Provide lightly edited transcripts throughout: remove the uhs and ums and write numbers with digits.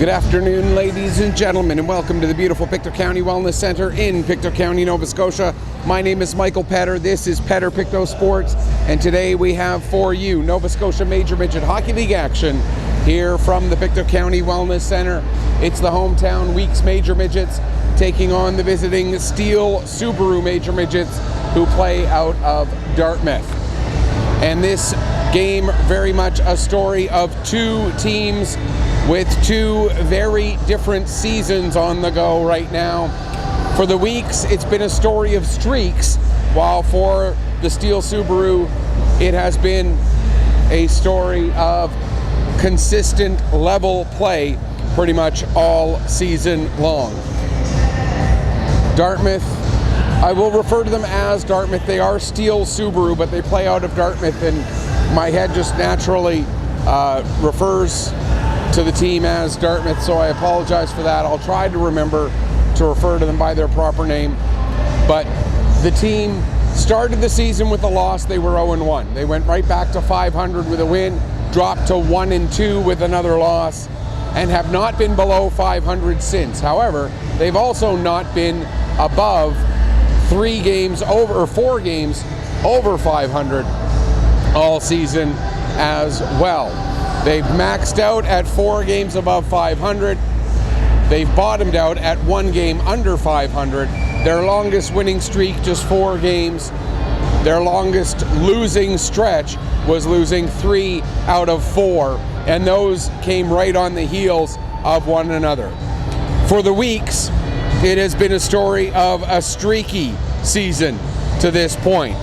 Good afternoon, ladies and gentlemen, and welcome to the beautiful Pictou County Wellness Center in Pictou County, Nova Scotia. My name is Michael Petter. This is Petter Pictou Sports, and today we have for you Nova Scotia Major Midget Hockey League action here from the Pictou County Wellness Center. It's the hometown Weeks Major Midgets taking on the visiting Steele Subaru Major Midgets, who play out of Dartmouth. And this game, very much a story of two teams with two very different seasons on the go right now. For the Weeks, it's been a story of streaks, while for the Steele Subaru, it has been a story of consistent level play pretty much all season long. Dartmouth, I will refer to them as Dartmouth. They are Steele Subaru, but they play out of Dartmouth, and my head just naturally refers to the team as Dartmouth, so I apologize for that. I'll try to remember to refer to them by their proper name. But the team started the season with a loss. They were 0-1. They went right back to 500 with a win, dropped to 1-2 with another loss, and have not been below 500 since. However, they've also not been above 4 games over 500 all season as well. They've maxed out at 4 games above 500. They've bottomed out at 1 game under 500. Their longest winning streak, just 4 games. Their longest losing stretch was losing 3 out of 4, and those came right on the heels of one another. For the Weeks, it has been a story of a streaky season to this point.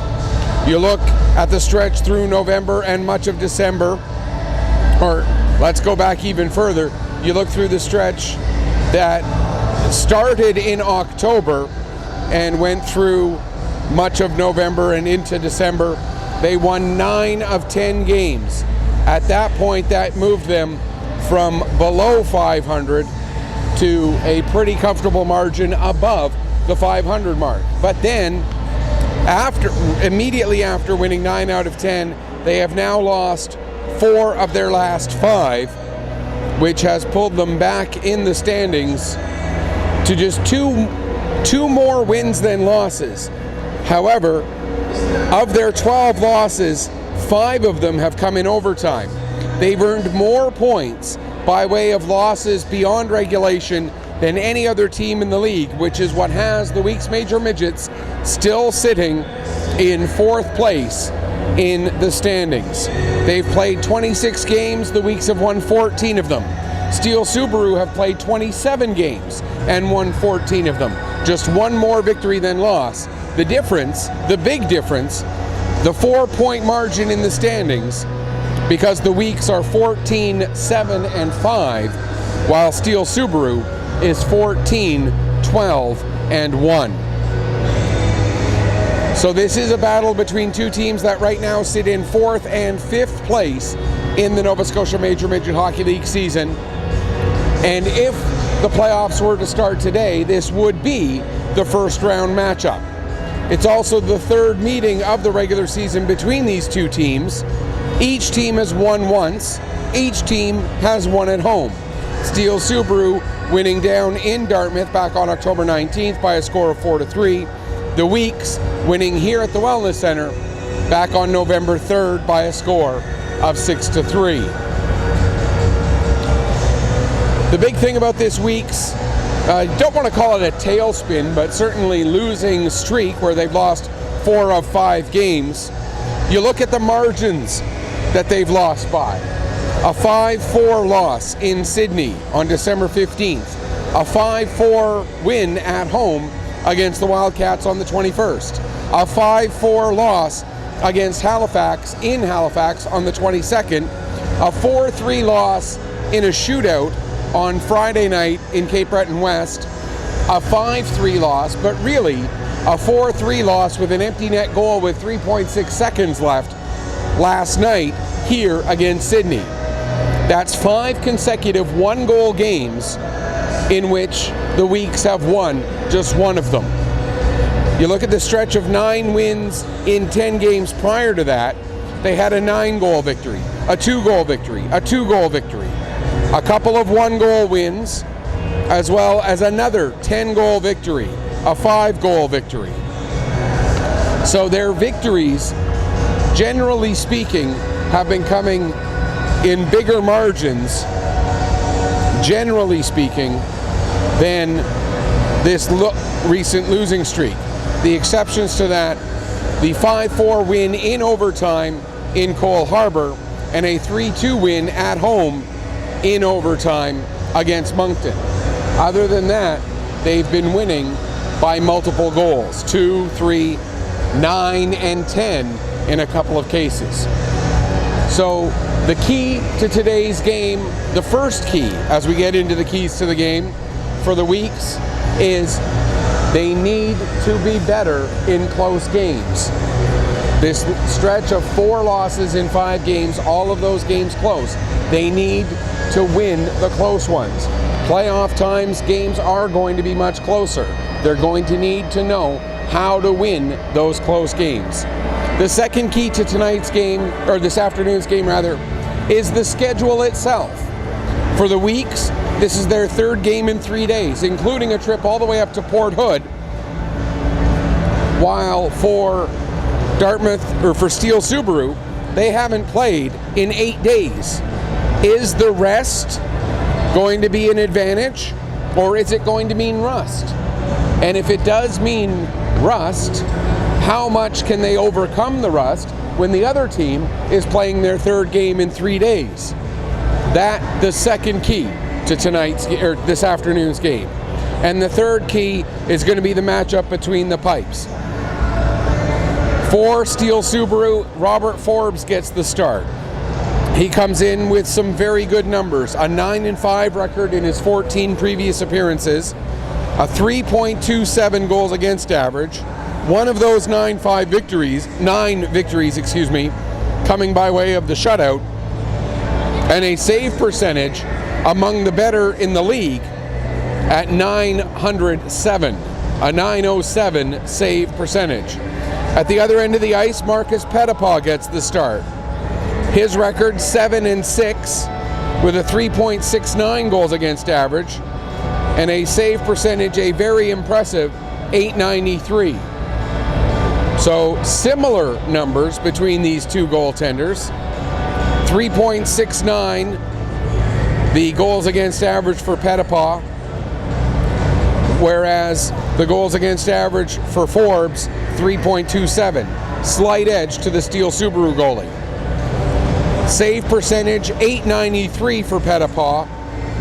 You look at the stretch through November and much of December, or let's go back even further. You look through the stretch that started in October and went through much of November and into December. They won 9 of 10 games. At that point, that moved them from below 500 to a pretty comfortable margin above the 500 mark. But then, immediately after winning 9 out of 10, they have now lost 4 of their last 5, which has pulled them back in the standings to just two more wins than losses. However, of their 12 losses, 5 of them have come in overtime. They've earned more points by way of losses beyond regulation than any other team in the league, which is what has the Weeks Major Midgets still sitting in 4th place in the standings. They've played 26 games. The Weeks have won 14 of them. Steele Subaru have played 27 games and won 14 of them. Just 1 more victory than loss. The difference, the big difference, the 4-point margin in the standings, because the Weeks are 14-7-5, while Steele Subaru is 14-12-1. So this is a battle between two teams that right now sit in 4th and 5th place in the Nova Scotia Major Midget Hockey League season. And if the playoffs were to start today, this would be the first round matchup. It's also the 3rd meeting of the regular season between these two teams. Each team has won once. Each team has won at home. Steele Subaru winning down in Dartmouth back on October 19th by a score of 4-3. The Weeks winning here at the Wellness Center back on November 3rd by a score of 6-3. The big thing about this Week's, I don't want to call it a tailspin, but certainly losing streak where they've lost 4 of 5 games. You look at the margins that they've lost by. A 5-4 loss in Sydney on December 15th. A 5-4 win at home against the Wildcats on the 21st. A 5-4 loss against Halifax in Halifax on the 22nd. A 4-3 loss in a shootout on Friday night in Cape Breton West. A 5-3 loss, but really a 4-3 loss with an empty net goal with 3.6 seconds left last night here against Sydney. That's 5 consecutive 1-goal games in which the Weeks have won just 1 of them. You look at the stretch of 9 wins in 10 games prior to that, they had a 9-goal victory, a 2-goal victory, a 2-goal victory, a couple of 1-goal wins, as well as another 10-goal victory, a 5-goal victory. So their victories, generally speaking, have been coming in bigger margins, generally speaking, than this recent losing streak. The exceptions to that, the 5-4 win in overtime in Cole Harbour and a 3-2 win at home in overtime against Moncton. Other than that, they've been winning by multiple goals, 2, 3, 9, and 10 in a couple of cases. So the key to today's game, the first key, as we get into the keys to the game for the Weeks, is they need to be better in close games. This stretch of 4 losses in 5 games, all of those games close. They need to win the close ones. Playoff times, games are going to be much closer. They're going to need to know how to win those close games. The second key to tonight's game, or this afternoon's game rather, is the schedule itself. For the Weeks, this is their 3rd game in 3 days, including a trip all the way up to Port Hood, while for Dartmouth, or for Steele Subaru, they haven't played in 8 days. Is the rest going to be an advantage, or is it going to mean rust? And if it does mean rust, how much can they overcome the rust when the other team is playing their 3rd game in 3 days? That's the second key to this afternoon's game. And the third key is going to be the matchup between the pipes. For Steele Subaru, Robert Forbes gets the start. He comes in with some very good numbers, a 9-5 record in his 14 previous appearances, a 3.27 goals against average, one of those 9 victories, coming by way of the shutout, and a save percentage among the better in the league at 907, a 907 save percentage. At the other end of the ice, Marcus Pictou gets the start. His record 7-6 with a 3.69 goals against average and a save percentage, a very impressive 893. So similar numbers between these two goaltenders. 3.69 the goals against average for Pictou, whereas the goals against average for Forbes, 3.27. Slight edge to the Steele Subaru goalie. Save percentage, 893 for Pictou,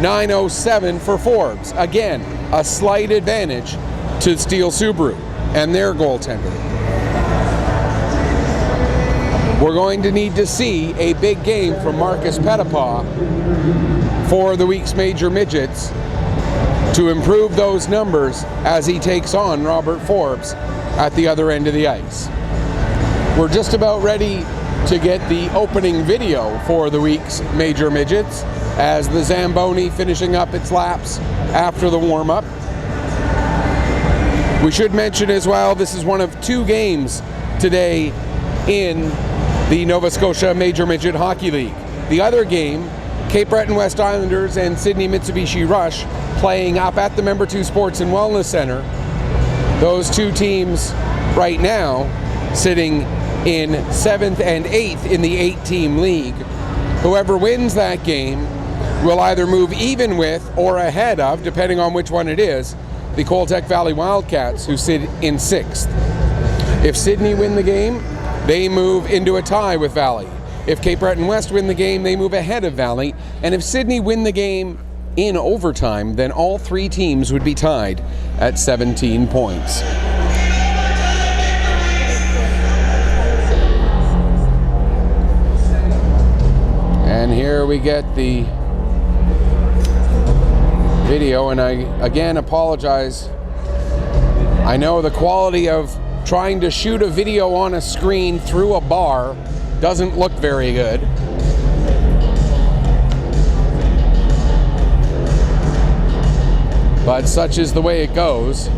907 for Forbes. Again, a slight advantage to Steele Subaru and their goaltender. We're going to need to see a big game from Marcus Pictou for the week's Major Midgets to improve those numbers as he takes on Robert Forbes at the other end of the ice. We're just about ready to get the opening video for the week's Major Midgets as the Zamboni finishing up its laps after the warm-up. We should mention as well, this is one of 2 games today in the Nova Scotia Major Midget Hockey League. The other game, Cape Breton West Islanders and Sydney Mitsubishi Rush playing up at the Member 2 Sports and Wellness Center. Those 2 teams right now sitting in 7th and 8th in the 8-team league. Whoever wins that game will either move even with or ahead of, depending on which one it is, the Coltec Valley Wildcats, who sit in 6th. If Sydney win the game, they move into a tie with Valley. If Cape Breton West win the game, they move ahead of Valley. And if Sydney win the game in overtime, then all 3 teams would be tied at 17 points. And here we get the video, and I again apologize. I know the quality of trying to shoot a video on a screen through a bar doesn't look very good. But such is the way it goes.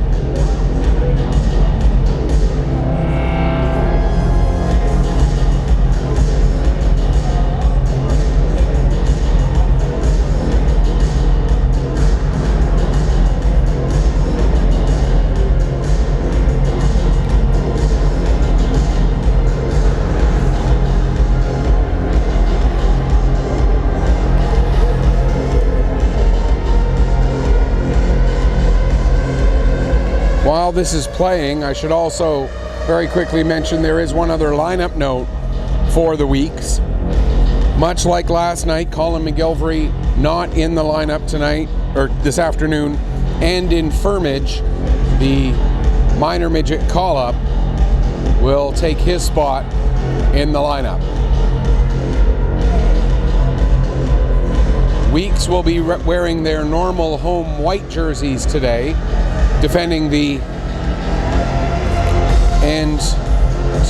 while this is playing, I should also very quickly mention there is one other lineup note for the Weeks. Much like last night, Colin McGilvery not in the lineup tonight, or this afternoon, and in Firmage, the minor midget call-up will take his spot in the lineup. Weeks will be wearing their normal home white jerseys today, defending the end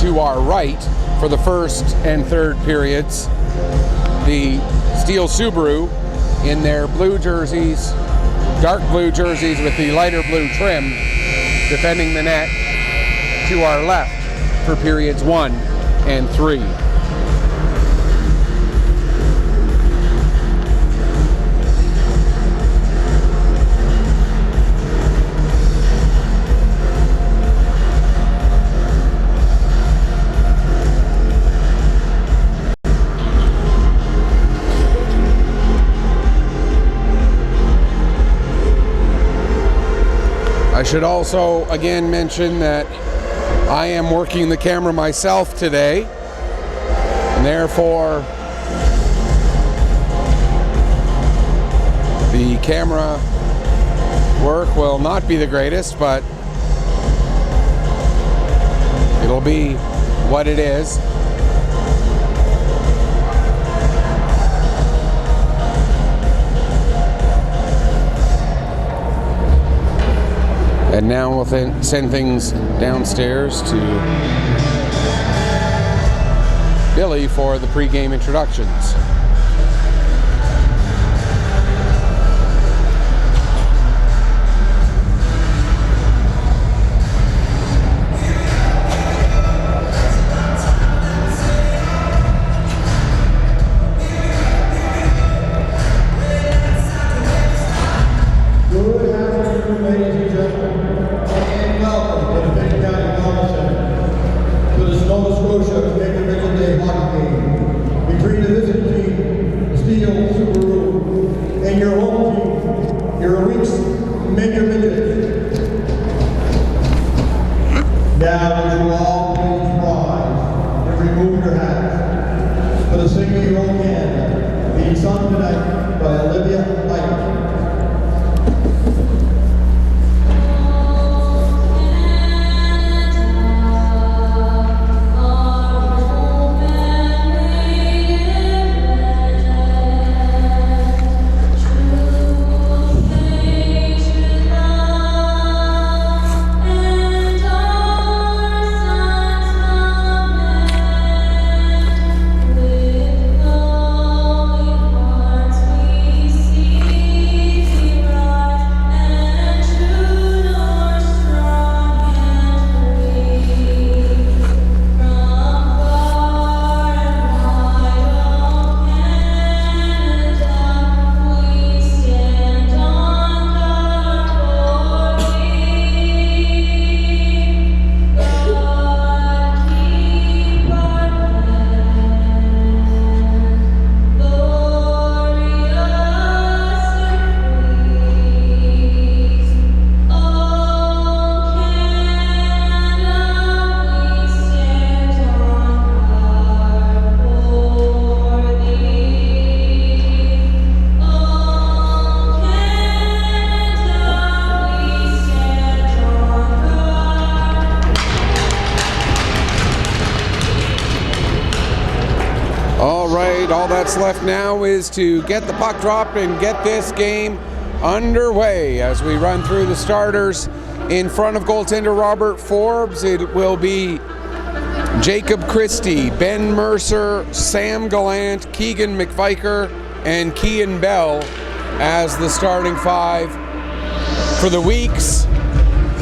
to our right for the first and third periods. The Steele Subaru in their blue jerseys, dark blue jerseys with the lighter blue trim, defending the net to our left for periods 1 and 3. I should also again mention that I am working the camera myself today, and therefore the camera work will not be the greatest, but it'll be what it is. And now we'll send things downstairs to Billy for the pre-game introductions. Between the visiting team, Steele, Subaru, and your home team, your Weeks Major Midgets. Now, would you all please rise and remove your hats for the singing of your own hand, being sung tonight by Olivia Light. All that's left now is to get the puck dropped and get this game underway. As we run through the starters, in front of goaltender Robert Forbes, it will be Jacob Christie, Ben Mercer, Sam Gallant, Keegan McViker, and Kean Bell as the starting five. For the Weeks,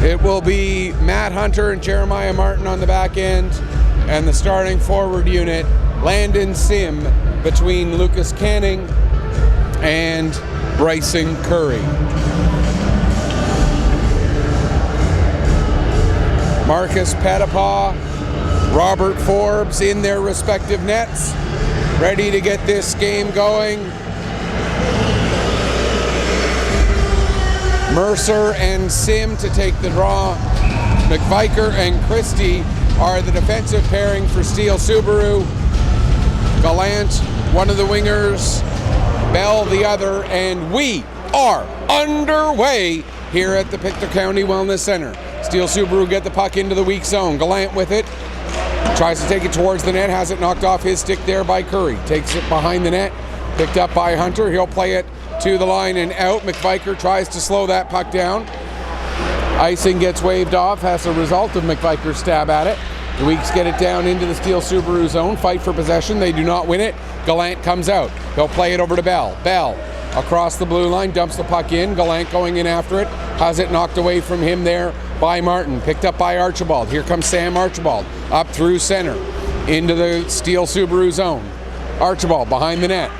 it will be Matt Hunter and Jeremiah Martin on the back end, and the starting forward unit, Landon Sim, between Lucas Canning and Bryson Curry. Marcus Pettipaw, Robert Forbes in their respective nets, ready to get this game going. Mercer and Sim to take the draw McViker and Christie are the defensive pairing for Steele Subaru. Gallant, one of the wingers, Bell the other, and we are underway here at the Pictou County Wellness Center. Steele Subaru get the puck into the weak zone. Gallant with it. Tries to take it towards the net. Has it knocked off his stick there by Curry. Takes it behind the net. Picked up by Hunter. He'll play it to the line and out. McViker tries to slow that puck down. Icing gets waved off as a result of McViker's stab at it. The Weeks get it down into the Steele Subaru zone. Fight for possession. They do not win it. Gallant comes out. He'll play it over to Bell. Bell across the blue line. Dumps the puck in. Gallant going in after it. Has it knocked away from him there by Martin. Picked up by Archibald. Here comes Sam Archibald. Up through center. Into the Steele Subaru zone. Archibald behind the net.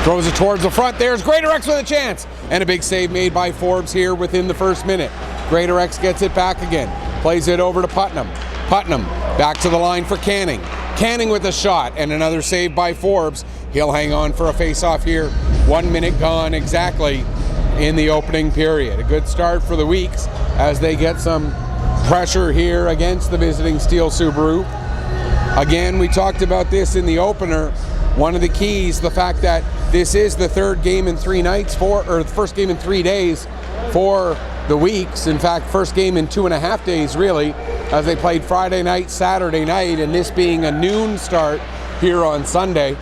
Throws it towards the front. There's Greater X with a chance. And a big save made by Forbes here within the first minute. Greater X gets it back again. Plays it over to Putnam. Putnam back to the line for Canning. Canning with a shot and another save by Forbes. He'll hang on for a face-off here. 1 minute gone exactly in the opening period. A good start for the Weeks as they get some pressure here against the visiting Steele Subaru. Again, we talked about this in the opener. One of the keys, the fact that this is the third game in 3 nights or the first game in 3 days for the Weeks. In fact, first game in 2.5 days, really, as they played Friday night, Saturday night, and this being a noon start here on Sunday.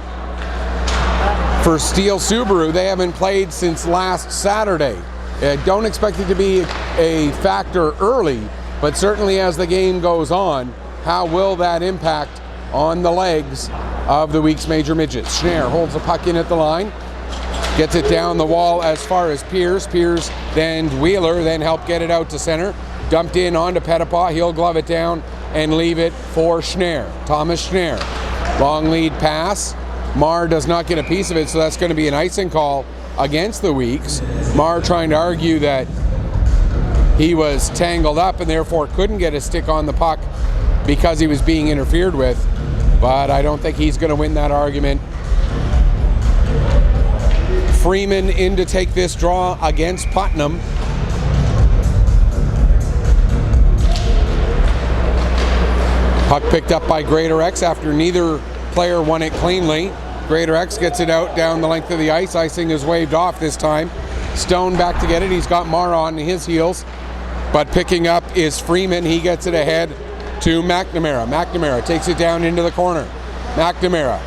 For Steele Subaru, they haven't played since last Saturday. Don't expect it to be a factor early, but certainly as the game goes on, how will that impact on the legs of the Weeks Major Midgets? Schneier holds the puck in at the line, gets it down the wall as far as Pierce. Pierce then Wheeler, then help get it out to center. Dumped in onto Pettipaw. He'll glove it down and leave it for Schneier. Thomas Schneier. Long lead pass. Marr does not get a piece of it, so that's going to be an icing call against the Weeks. Marr trying to argue that he was tangled up and therefore couldn't get a stick on the puck because he was being interfered with. But I don't think he's going to win that argument. Freeman in to take this draw against Putnam. Puck picked up by Greater X after neither player won it cleanly. Greater X gets it out down the length of the ice. Icing is waved off this time. Stone back to get it. He's got Marr on his heels. But picking up is Freeman. He gets it ahead to McNamara. McNamara takes it down into the corner. McNamara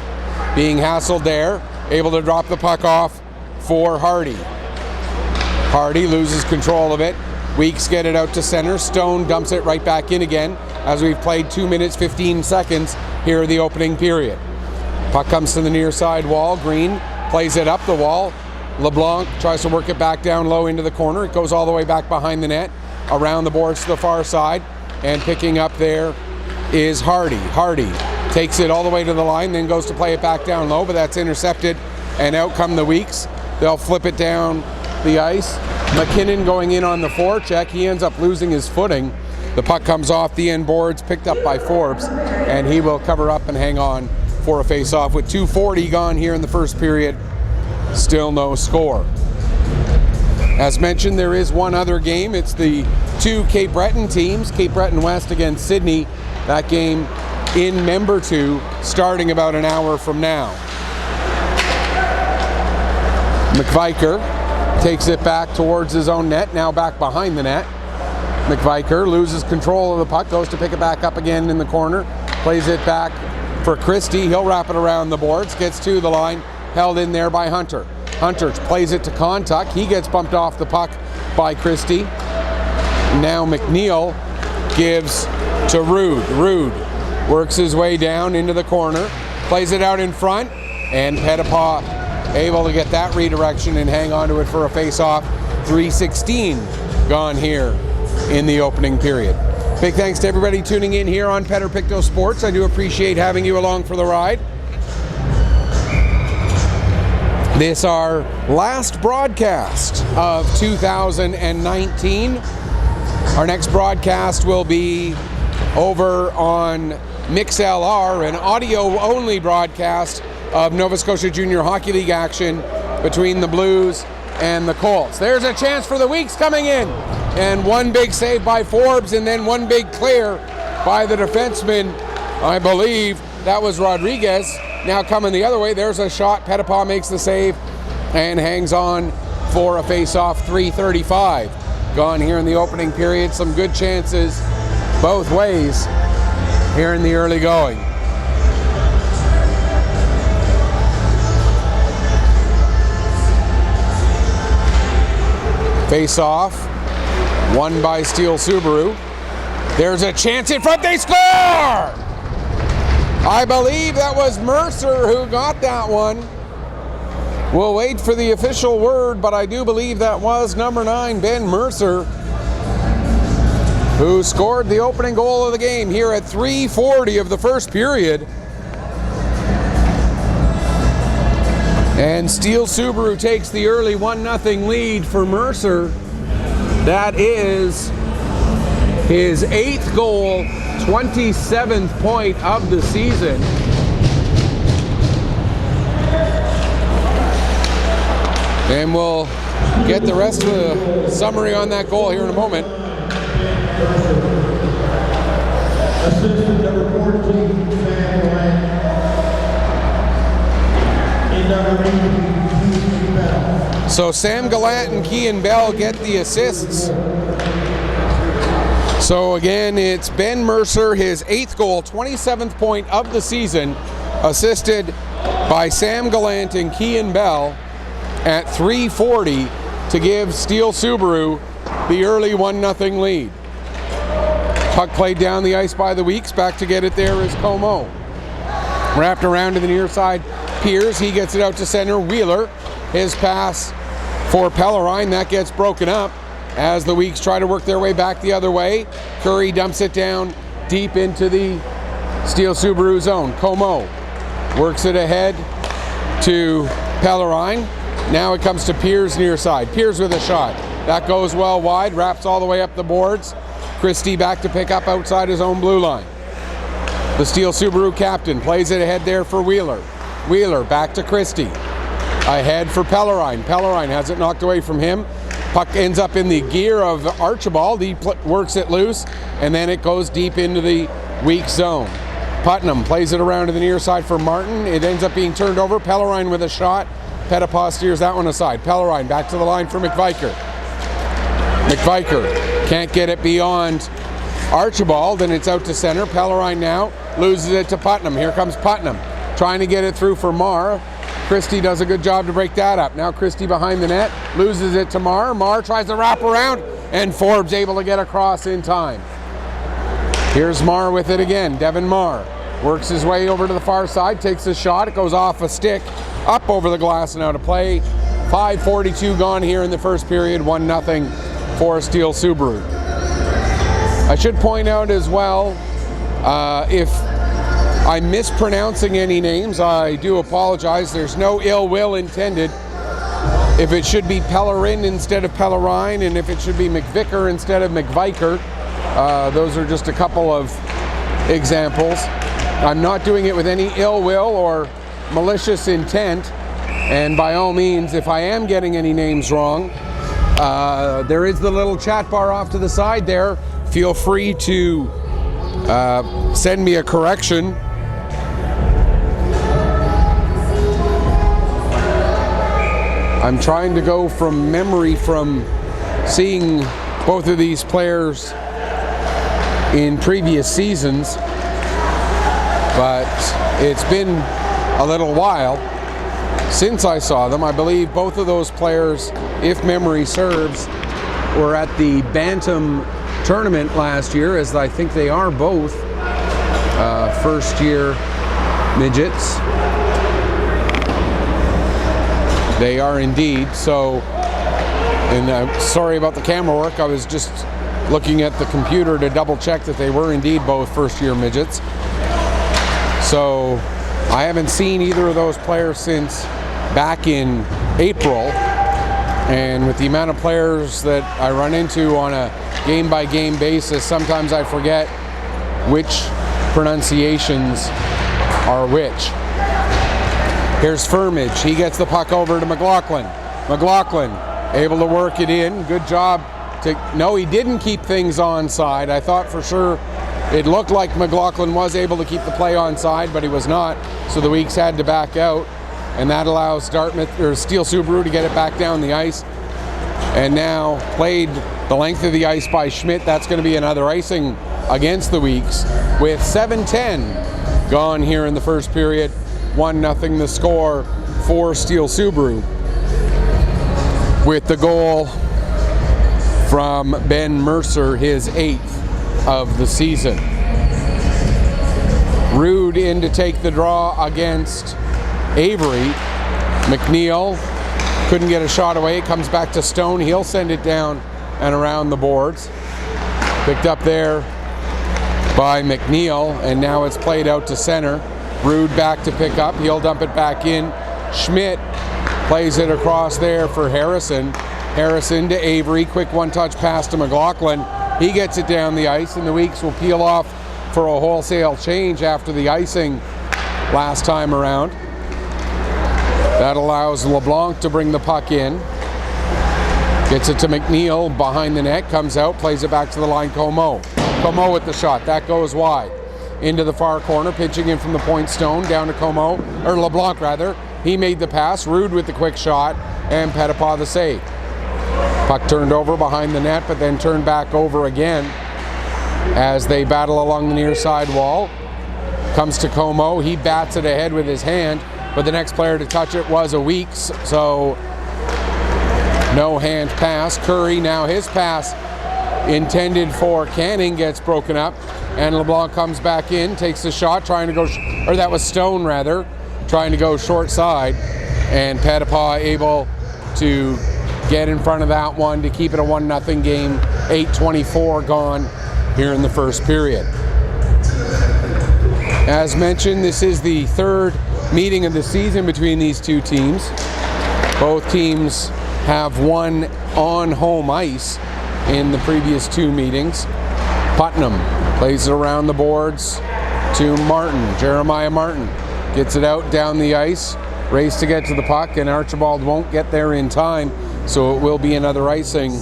being hassled there. Able to drop the puck off for Hardy. Hardy loses control of it. Weeks get it out to center. Stone dumps it right back in again as we've played 2 minutes 15 seconds here in the opening period. Puck comes to the near side wall. Green plays it up the wall. LeBlanc tries to work it back down low into the corner. It goes all the way back behind the net, around the boards to the far side, and picking up there is Hardy. Hardy takes it all the way to the line, then goes to play it back down low, but that's intercepted, and out come the Weeks. They'll flip it down the ice. McKinnon going in on the forecheck. He ends up losing his footing. The puck comes off the end boards, picked up by Forbes, and he will cover up and hang on for a face-off. With 2:40 gone here in the first period, still no score. As mentioned, there is one other game. It's the two Cape Breton teams, Cape Breton West against Sydney. That game in Membertou starting about an hour from now. McViker takes it back towards his own net, now back behind the net. McViker loses control of the puck, goes to pick it back up again in the corner, plays it back for Christie. He'll wrap it around the boards, gets to the line, held in there by Hunter. Hunter plays it to Contuck. He gets bumped off the puck by Christie. Now McNeil gives to Rude. Rude works his way down into the corner, plays it out in front, and Pettipaw able to get that redirection and hang on to it for a face-off. 3:16 gone here in the opening period. Big thanks to everybody tuning in here on Pictou Sports. I do appreciate having you along for the ride. This our last broadcast of 2019. Our next broadcast will be over on MixLR, an audio-only broadcast of Nova Scotia Junior Hockey League action between the Blues and the Colts. There's a chance for the Weeks coming in. and one big save by Forbes, and then one big clear by the defenseman. I believe that was Rodriguez. Now coming the other way, there's a shot. Pictou makes the save and hangs on for a face-off. 3:35 gone here in the opening period. Some good chances both ways here in the early going. Face-off, won by Steele Subaru. There's a chance in front, they score! I believe that was Mercer who got that one. We'll wait for the official word, but I do believe that was number 9, Ben Mercer, who scored the opening goal of the game here at 3:40 of the first period. And Steele Subaru takes the early 1-0 lead for Mercer. That is his 8th goal, 27th point of the season. And we'll get the rest of the summary on that goal here in a moment. Assistant number 14, Sam Gallant. In number 18, Kean Bell. So Sam Gallant and Kean Bell get the assists. So again, it's Ben Mercer, his 8th goal, 27th point of the season, assisted by Sam Gallant and Kean Bell at 3:40 to give Steele Subaru the early 1-0 lead. Puck played down the ice by the Weeks. Back to get it there is Como. Wrapped around to the near side. Piers, he gets it out to center. Wheeler, his pass for Pellerine. That gets broken up as the Weeks try to work their way back the other way. Curry dumps it down deep into the Steele Subaru zone. Como works it ahead to Pellerine. Now it comes to Piers near side. Piers with a shot. That goes well wide. Wraps all the way up the boards. Christie back to pick up outside his own blue line. The Steele Subaru captain plays it ahead there for Wheeler. Wheeler back to Christie. Ahead for Pellerine. Pellerine has it knocked away from him. Puck ends up in the gear of Archibald. He works it loose, and then it goes deep into the weak zone. Putnam plays it around to the near side for Martin. It ends up being turned over. Pellerine with a shot. Pictou steers that one aside. Pellerine back to the line for McViker. McViker can't get it beyond Archibald, and it's out to center. Pellerine now loses it to Putnam. Here comes Putnam trying to get it through for Marr. Christie does a good job to break that up. Now Christie behind the net, loses it to Marr. Marr tries to wrap around, and Forbes able to get across in time. Here's Marr with it again. Devin Marr works his way over to the far side, takes a shot. It goes off a stick, up over the glass and out of play. 5:42 gone here in the first period. 1-0 for Steele Subaru. I should point out as well, if I'm mispronouncing any names, I do apologize. There's no ill will intended. If it should be Pellerin instead of Pellerine, and if it should be McVicker instead of McViker, those are just a couple of examples. I'm not doing it with any ill will or malicious intent, and by all means, if I am getting any names wrong, there is the little chat bar off to the side there. Feel free to send me a correction. I'm trying to go from memory from seeing both of these players in previous seasons, but it's been a little while since I saw them. I believe both of those players, if memory serves, were at the Bantam tournament last year, as I think they are both first-year midgets. They are indeed. So, and I'm sorry about the camera work. I was just looking at the computer to double check that they were indeed both first-year midgets. So I haven't seen either of those players since back in April. And with the amount of players that I run into on a game-by-game basis, sometimes I forget which pronunciations are which. Here's Firmage. He gets the puck over to McLaughlin. McLaughlin able to work it in. Good job No, he didn't keep things onside. I thought for sure it looked like McLaughlin was able to keep the play onside, but he was not. So the Weeks had to back out, and that allows Steele Subaru to get it back down the ice. And now played the length of the ice by Schmidt. That's going to be another icing against the Weeks with 7:10 gone here in the first period. 1-0 the score for Steele Subaru, with the goal from Ben Mercer, his 8th of the season. Rude in to take the draw against Avery. McNeil couldn't get a shot away. It comes back to Stone. He'll send it down and around the boards. Picked up there by McNeil, and now it's played out to center. Rude back to pick up. He'll dump it back in. Schmidt plays it across there for Harrison. Harrison to Avery. Quick one-touch pass to McLaughlin. He gets it down the ice, and the Weeks will peel off for a wholesale change after the icing last time around. That allows LeBlanc to bring the puck in. Gets it to McNeil behind the net, comes out, plays it back to the line. Comeau with the shot. That goes wide. Into the far corner, pitching in from the point. Stone down to LeBlanc rather. He made the pass. Rude with the quick shot, and Pictou the save. Puck turned over behind the net, but then turned back over again as they battle along the near side wall. Comes to Comeau. He bats it ahead with his hand, but the next player to touch it was a Weeks, so no hand pass. Curry, now his pass intended for Canning gets broken up, and LeBlanc comes back in, takes the shot, trying to go, or that was Stone rather, trying to go short side, and Pictou able to get in front of that one to keep it a 1-0 game. 8:24 gone here in the first period. As mentioned, this is the third meeting of the season between these two teams. Both teams have won on home ice in the previous two meetings. Putnam plays it around the boards to Martin. Jeremiah Martin gets it out down the ice, race to get to the puck, and Archibald won't get there in time, so it will be another icing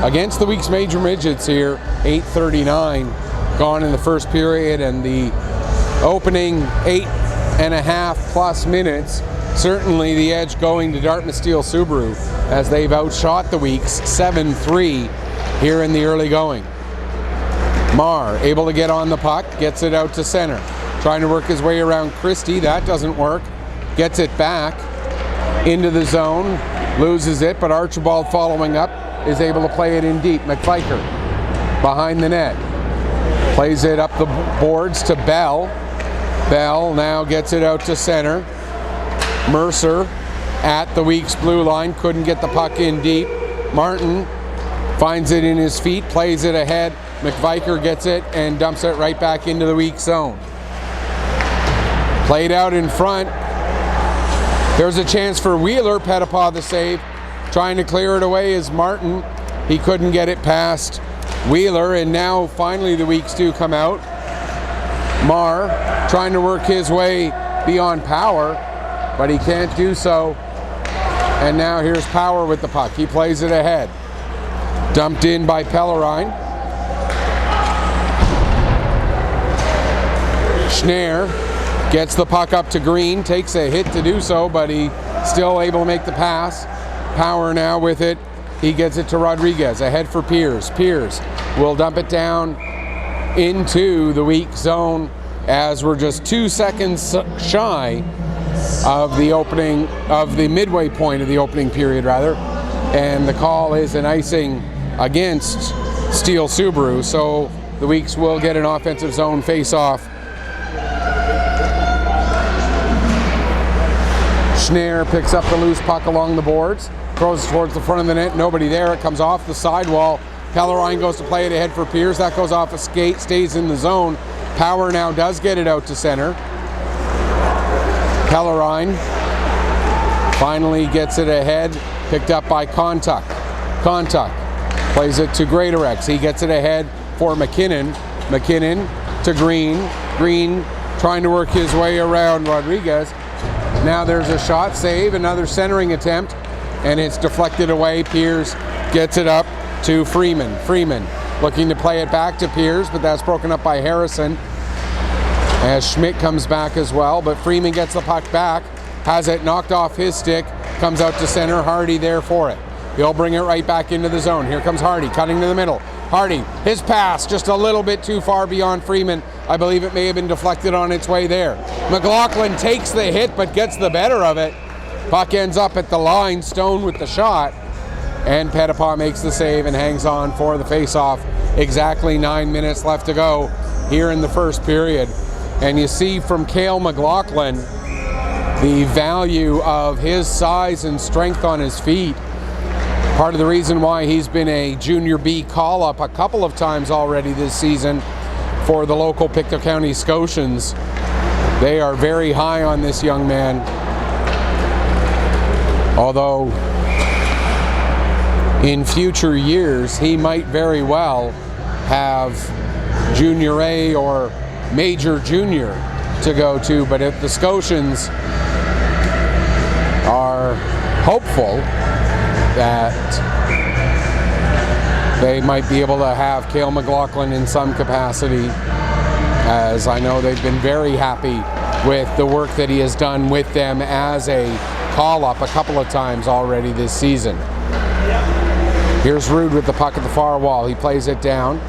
against the Weeks Major Midgets here. 8:39 gone in the first period, and the opening 8.5 plus minutes, certainly the edge going to Dartmouth Steele Subaru as they've outshot the Weeks 7-3 here in the early going. Marr able to get on the puck, gets it out to center, trying to work his way around Christie. That doesn't work. Gets it back into the zone, loses it, but Archibald following up is able to play it in deep. McViker behind the net, plays it up the boards to Bell. Bell now gets it out to center. Mercer at the Weeks blue line, couldn't get the puck in deep. Martin finds it in his feet, plays it ahead. McViker gets it and dumps it right back into the Weeks zone. Played out in front. There's a chance for Wheeler. Pictou the save. Trying to clear it away is Martin. He couldn't get it past Wheeler, and now finally the Weeks do come out. Marr trying to work his way beyond Power, but he can't do so. And now here's Power with the puck. He plays it ahead. Dumped in by Pellerine. Schneier gets the puck up to Green, takes a hit to do so, but he still able to make the pass. Power now with it. He gets it to Rodriguez, ahead for Pierce. Pierce will dump it down into the Weeks zone as we're just 2 seconds shy of the midway point of the opening period rather. And the call is an icing against Steele Subaru, so the Weeks will get an offensive zone face-off. Schneier picks up the loose puck along the boards, throws it towards the front of the net, nobody there, it comes off the sidewall. Pellerine goes to play it ahead for Pierce, that goes off a skate, stays in the zone. Power now does get it out to center. Pellerine finally gets it ahead, picked up by Kontuk. Kontuk plays it to Greatorex, he gets it ahead for McKinnon. McKinnon to Green. Green trying to work his way around Rodriguez. Now there's a shot, save, another centering attempt, and it's deflected away. Pierce gets it up to Freeman. Freeman looking to play it back to Piers, but that's broken up by Harrison as Schmidt comes back as well. But Freeman gets the puck back, has it knocked off his stick, comes out to center. Hardy there for it. He'll bring it right back into the zone. Here comes Hardy, cutting to the middle. Hardy, his pass just a little bit too far beyond Freeman. I believe it may have been deflected on its way there. McLaughlin takes the hit but gets the better of it. Puck ends up at the line, Stone with the shot, and Pictou makes the save and hangs on for the faceoff. Exactly 9 minutes left to go here in the first period. And you see from Cale McLaughlin the value of his size and strength on his feet. Part of the reason why he's been a Junior B call-up a couple of times already this season for the local Pictou County Scotians. They are very high on this young man, although in future years he might very well have Junior A or Major Junior to go to. But if the Scotians are hopeful that they might be able to have Cale McLaughlin in some capacity, as I know they've been very happy with the work that he has done with them as a call-up a couple of times already this season. Here's Rude with the puck at the far wall. He plays it down,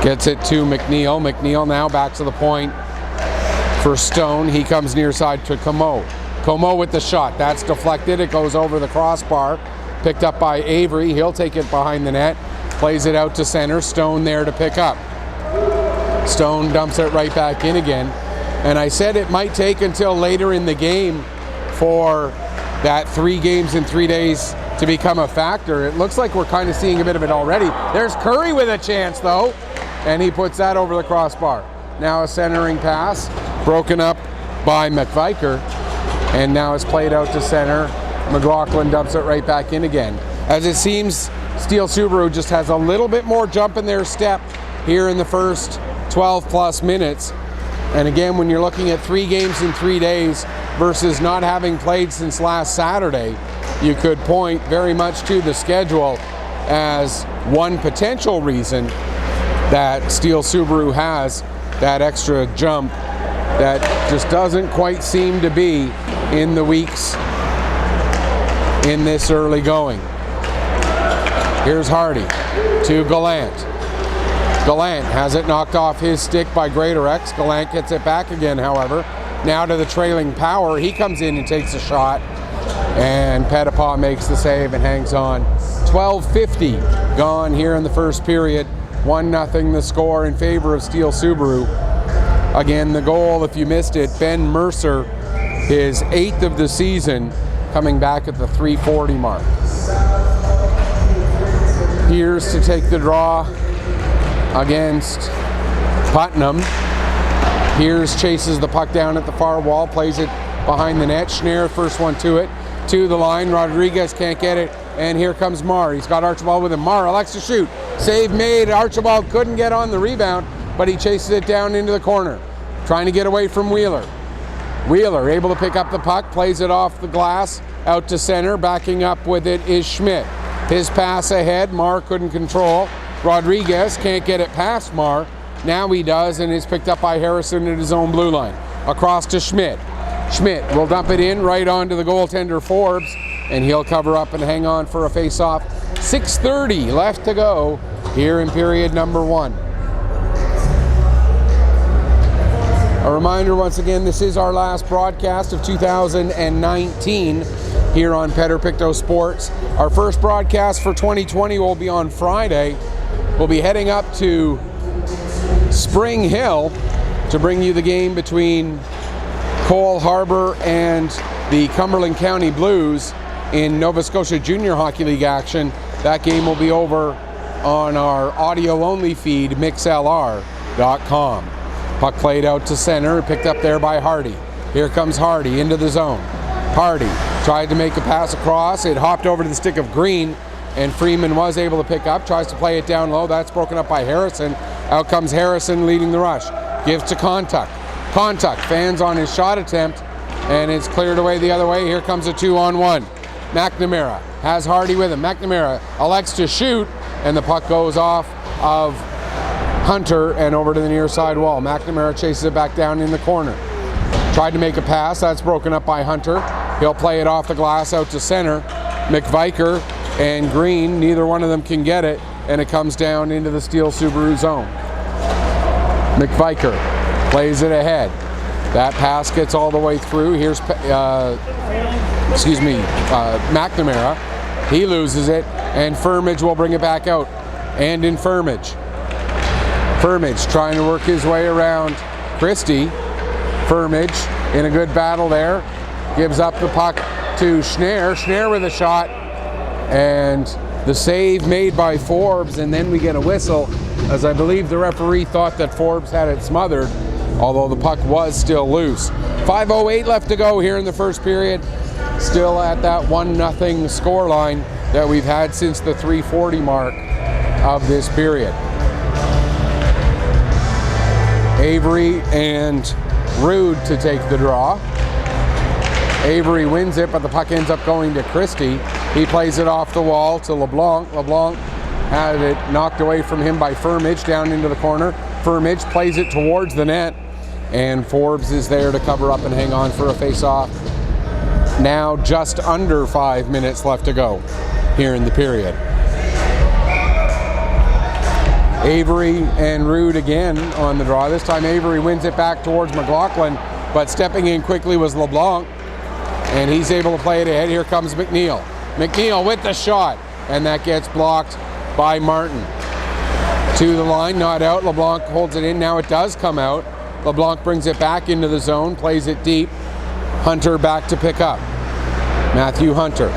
gets it to McNeil. McNeil now back to the point for Stone. He comes near side to Comeau. Comeau with the shot. That's deflected. It goes over the crossbar. Picked up by Avery. He'll take it behind the net. Plays it out to center. Stone there to pick up. Stone dumps it right back in again. And I said it might take until later in the game for that 3 games in 3 days to become a factor. It looks like we're kind of seeing a bit of it already. There's Curry with a chance though, and he puts that over the crossbar. Now a centering pass, broken up by McViker, and now it's played out to center. McLaughlin dumps it right back in again. As it seems, Steele Subaru just has a little bit more jump in their step here in the first 12 plus minutes. And again, when you're looking at 3 games in 3 days versus not having played since last Saturday, you could point very much to the schedule as one potential reason that Steele Subaru has that extra jump that just doesn't quite seem to be in the weeks in this early going. Here's Hardy to Gallant. Gallant has it knocked off his stick by Greatorex. Gallant gets it back again, however. Now to the trailing Power. He comes in and takes a shot, and Pictou makes the save and hangs on. 12:50 gone here in the first period. 1-0 the score in favor of Steele Subaru. Again, the goal, if you missed it, Ben Mercer, his 8th of the season, coming back at the 3:40 mark. Piers to take the draw against Putnam. Piers chases the puck down at the far wall, plays it behind the net. Schneier, first one to it, to the line. Rodriguez can't get it, and here comes Marr. He's got Archibald with him. Marr elects to shoot. Save made. Archibald couldn't get on the rebound, but he chases it down into the corner, trying to get away from Wheeler. Wheeler able to pick up the puck, plays it off the glass, out to center. Backing up with it is Schmidt. His pass ahead, Marr couldn't control. Rodriguez can't get it past Marr. Now he does, and is picked up by Harrison at his own blue line. Across to Schmidt. Schmidt will dump it in right onto the goaltender Forbes, and he'll cover up and hang on for a face-off. 6:30 left to go here in period number 1. A reminder once again, this is our last broadcast of 2019 here on Pictou Sports. Our first broadcast for 2020 will be on Friday. We'll be heading up to Spring Hill to bring you the game between Cole Harbour and the Cumberland County Blues in Nova Scotia Junior Hockey League action. That game will be over on our audio-only feed, mixlr.com. Puck played out to center, picked up there by Hardy. Here comes Hardy into the zone. Hardy tried to make a pass across. It hopped over to the stick of Green, and Freeman was able to pick up. Tries to play it down low. That's broken up by Harrison. Out comes Harrison leading the rush. Gives to Contuck. Contuck fans on his shot attempt, and it's cleared away the other way. Here comes a 2-on-1. McNamara has Hardy with him. McNamara elects to shoot, and the puck goes off of Hunter and over to the near side wall. McNamara chases it back down in the corner. Tried to make a pass, that's broken up by Hunter. He'll play it off the glass out to center. McViker and Green, neither one of them can get it, and it comes down into the Steele Subaru zone. McViker plays it ahead. That pass gets all the way through. Here's McNamara. He loses it, and Firmage will bring it back out. And in Firmage trying to work his way around Christie. Firmage in a good battle there. Gives up the puck to Schnarr. Schnarr with a shot. And the save made by Forbes, and then we get a whistle, as I believe the referee thought that Forbes had it smothered, although the puck was still loose. 5:08 left to go here in the first period. Still at that 1-0 scoreline that we've had since the 3:40 mark of this period. Avery and Rude to take the draw. Avery wins it, but the puck ends up going to Christie. He plays it off the wall to LeBlanc. LeBlanc had it knocked away from him by Firmage down into the corner. Firmage plays it towards the net, and Forbes is there to cover up and hang on for a face-off. Now just under 5 minutes left to go here in the period. Avery and Rude again on the draw. This time Avery wins it back towards McLaughlin, but stepping in quickly was LeBlanc, and he's able to play it ahead. Here comes McNeil. McNeil with the shot, and that gets blocked by Martin. To the line, not out. LeBlanc holds it in. Now it does come out. LeBlanc brings it back into the zone, plays it deep. Hunter back to pick up. Matthew Hunter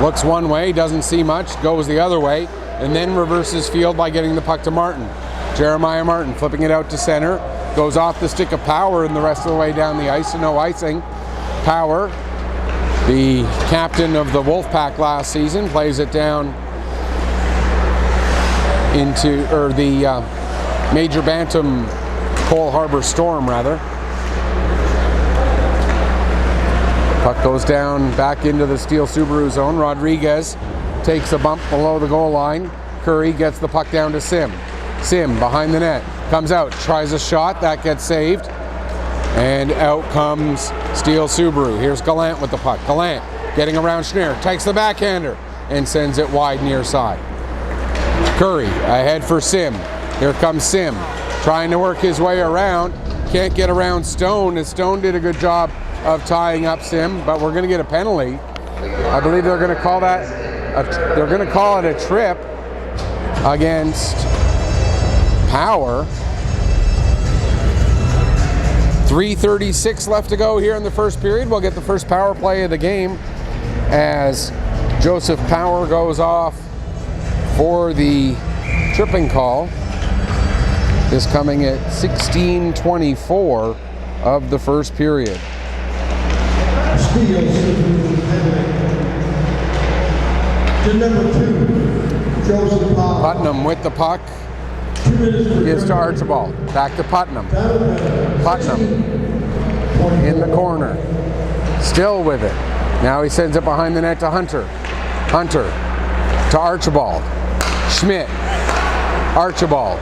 looks one way, doesn't see much, goes the other way, and then reverses field by getting the puck to Martin. Jeremiah Martin flipping it out to center, goes off the stick of Power and the rest of the way down the ice, and no icing. Power, the captain of the Wolfpack last season, plays it down into, the Major Bantam Cole Harbour Storm, rather. Puck goes down back into the Steele Subaru zone. Rodriguez takes a bump below the goal line. Curry gets the puck down to Sim. Sim behind the net, comes out, tries a shot, that gets saved. And out comes Steele Subaru. Here's Gallant with the puck. Gallant getting around Schnarr, takes the backhander and sends it wide near side. Curry ahead for Sim. Here comes Sim, trying to work his way around. Can't get around Stone, as Stone did a good job of tying up Sim, but we're going to get a penalty. I believe they're going to call that, they're going to call it a trip against Power. 3:36 left to go here in the first period. We'll get the first power play of the game as Joseph Power goes off for the tripping call. This coming at 16:24 of the first period. To number 2, Joseph Power. Putnam with the puck. Gives to Archibald. Back to Putnam. Putnam in the corner. Still with it. Now he sends it behind the net to Hunter. Hunter to Archibald. Schmidt. Archibald.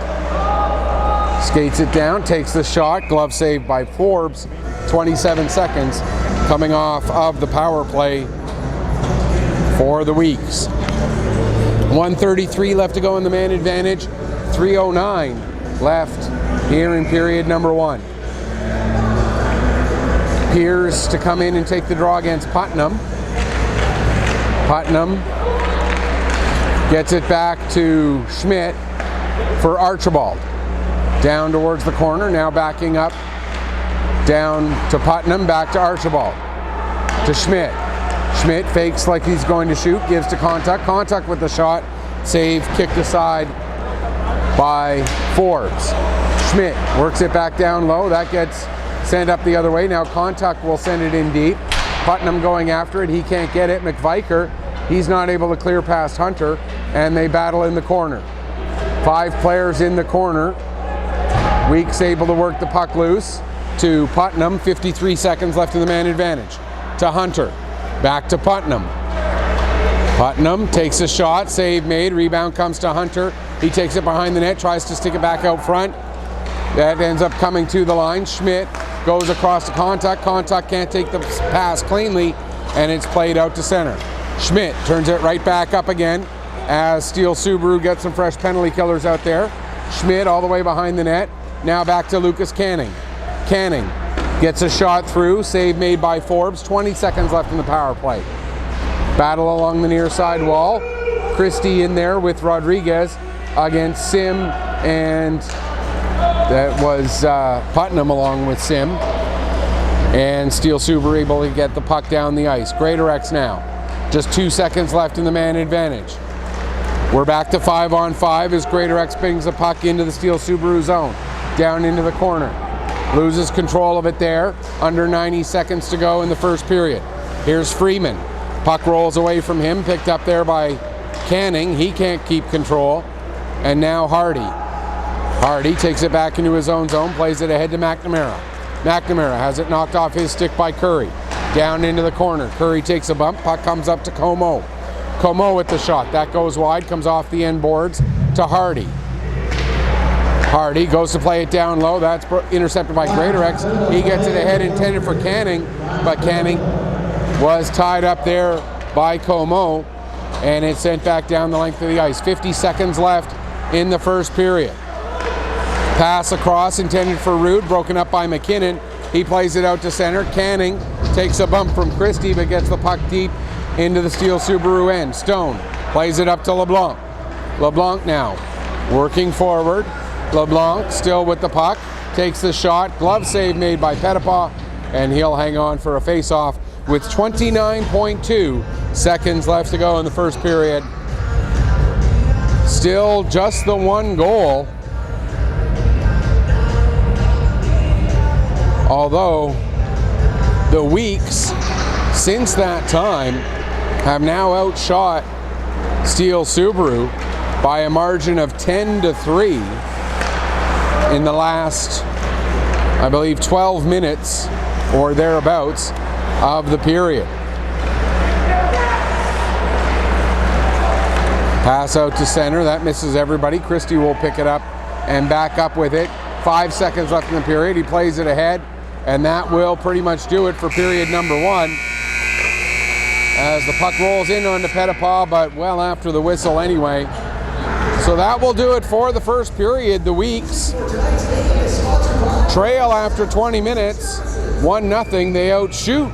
Skates it down, takes the shot. Glove saved by Forbes. 27 seconds coming off of the power play for the Weeks. 1:33 left to go in the man advantage. 3:09 left here in period number 1. Piers to come in and take the draw against Putnam. Putnam gets it back to Schmidt for Archibald. Down towards the corner, now backing up. Down to Putnam, back to Archibald. To Schmidt. Schmidt fakes like he's going to shoot, gives to Contuck. Contuck with the shot. Save, kicked aside by Forbes. Schmidt works it back down low. That gets sent up the other way. Now Contuck will send it in deep. Putnam going after it. He can't get it. McViker, he's not able to clear past Hunter, and they battle in the corner. 5 players in the corner. Weeks able to work the puck loose to Putnam. 53 seconds left in the man advantage. To Hunter. Back to Putnam. Putnam takes a shot, save made, rebound comes to Hunter. He takes it behind the net, tries to stick it back out front. That ends up coming to the line. Schmidt goes across to Contact. Contact can't take the pass cleanly, and it's played out to center. Schmidt turns it right back up again as Steele Subaru gets some fresh penalty killers out there. Schmidt all the way behind the net. Now back to Lucas Canning. Canning gets a shot through, save made by Forbes. 20 seconds left in the power play. Battle along the near side wall. Christie in there with Rodriguez against Sim, and that was Putnam along with Sim. And Steele Subaru able to get the puck down the ice. Greater X now. Just 2 seconds left in the man advantage. We're back to 5-on-5 as Greater X brings the puck into the Steele Subaru zone. Down into the corner. Loses control of it there. Under 90 seconds to go in the first period. Here's Freeman. Puck rolls away from him, picked up there by Canning. He can't keep control. And now Hardy. Hardy takes it back into his own zone, plays it ahead to McNamara. McNamara has it knocked off his stick by Curry. Down into the corner. Curry takes a bump. Puck comes up to Como. Como with the shot. That goes wide, comes off the end boards to Hardy. Hardy goes to play it down low. That's intercepted by Greater X. He gets it ahead, intended for Canning, but Canning was tied up there by Como, and it's sent back down the length of the ice. 50 seconds left in the first period. Pass across intended for Rude, broken up by McKinnon. He plays it out to center. Canning takes a bump from Christie, but gets the puck deep into the Steele Subaru end. Stone plays it up to LeBlanc. LeBlanc now working forward. LeBlanc still with the puck, takes the shot. Glove save made by Petitpas, and he'll hang on for a face-off with 29.2 seconds left to go in the first period. Still just the one goal. Although the Weeks since that time have now outshot Steele Subaru by a margin of 10-3 in the last, I believe, 12 minutes or thereabouts of the period. Pass out to center, that misses everybody. Christie will pick it up and back up with it. 5 seconds left in the period. He plays it ahead, and that will pretty much do it for period number one. As the puck rolls in onto Petitpas, but well after the whistle anyway. So that will do it for the first period. The Weeks trail after 20 minutes, 1-0. They outshoot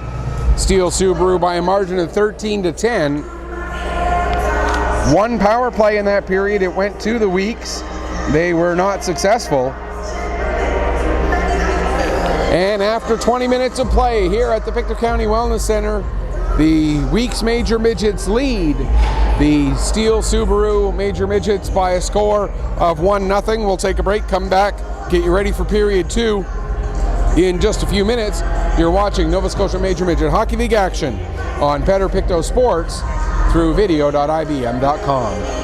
Steele Subaru by a margin of 13-10. One power play in that period. It went to the Weeks. They were not successful. And after 20 minutes of play here at the Pictou County Wellness Center, the Weeks Major Midgets lead the Steele Subaru Major Midgets by a score of 1-0. We'll take a break, come back, get you ready for period two in just a few minutes. You're watching Nova Scotia Major Midget Hockey League action on Better Pictou Sports through video.ibm.com.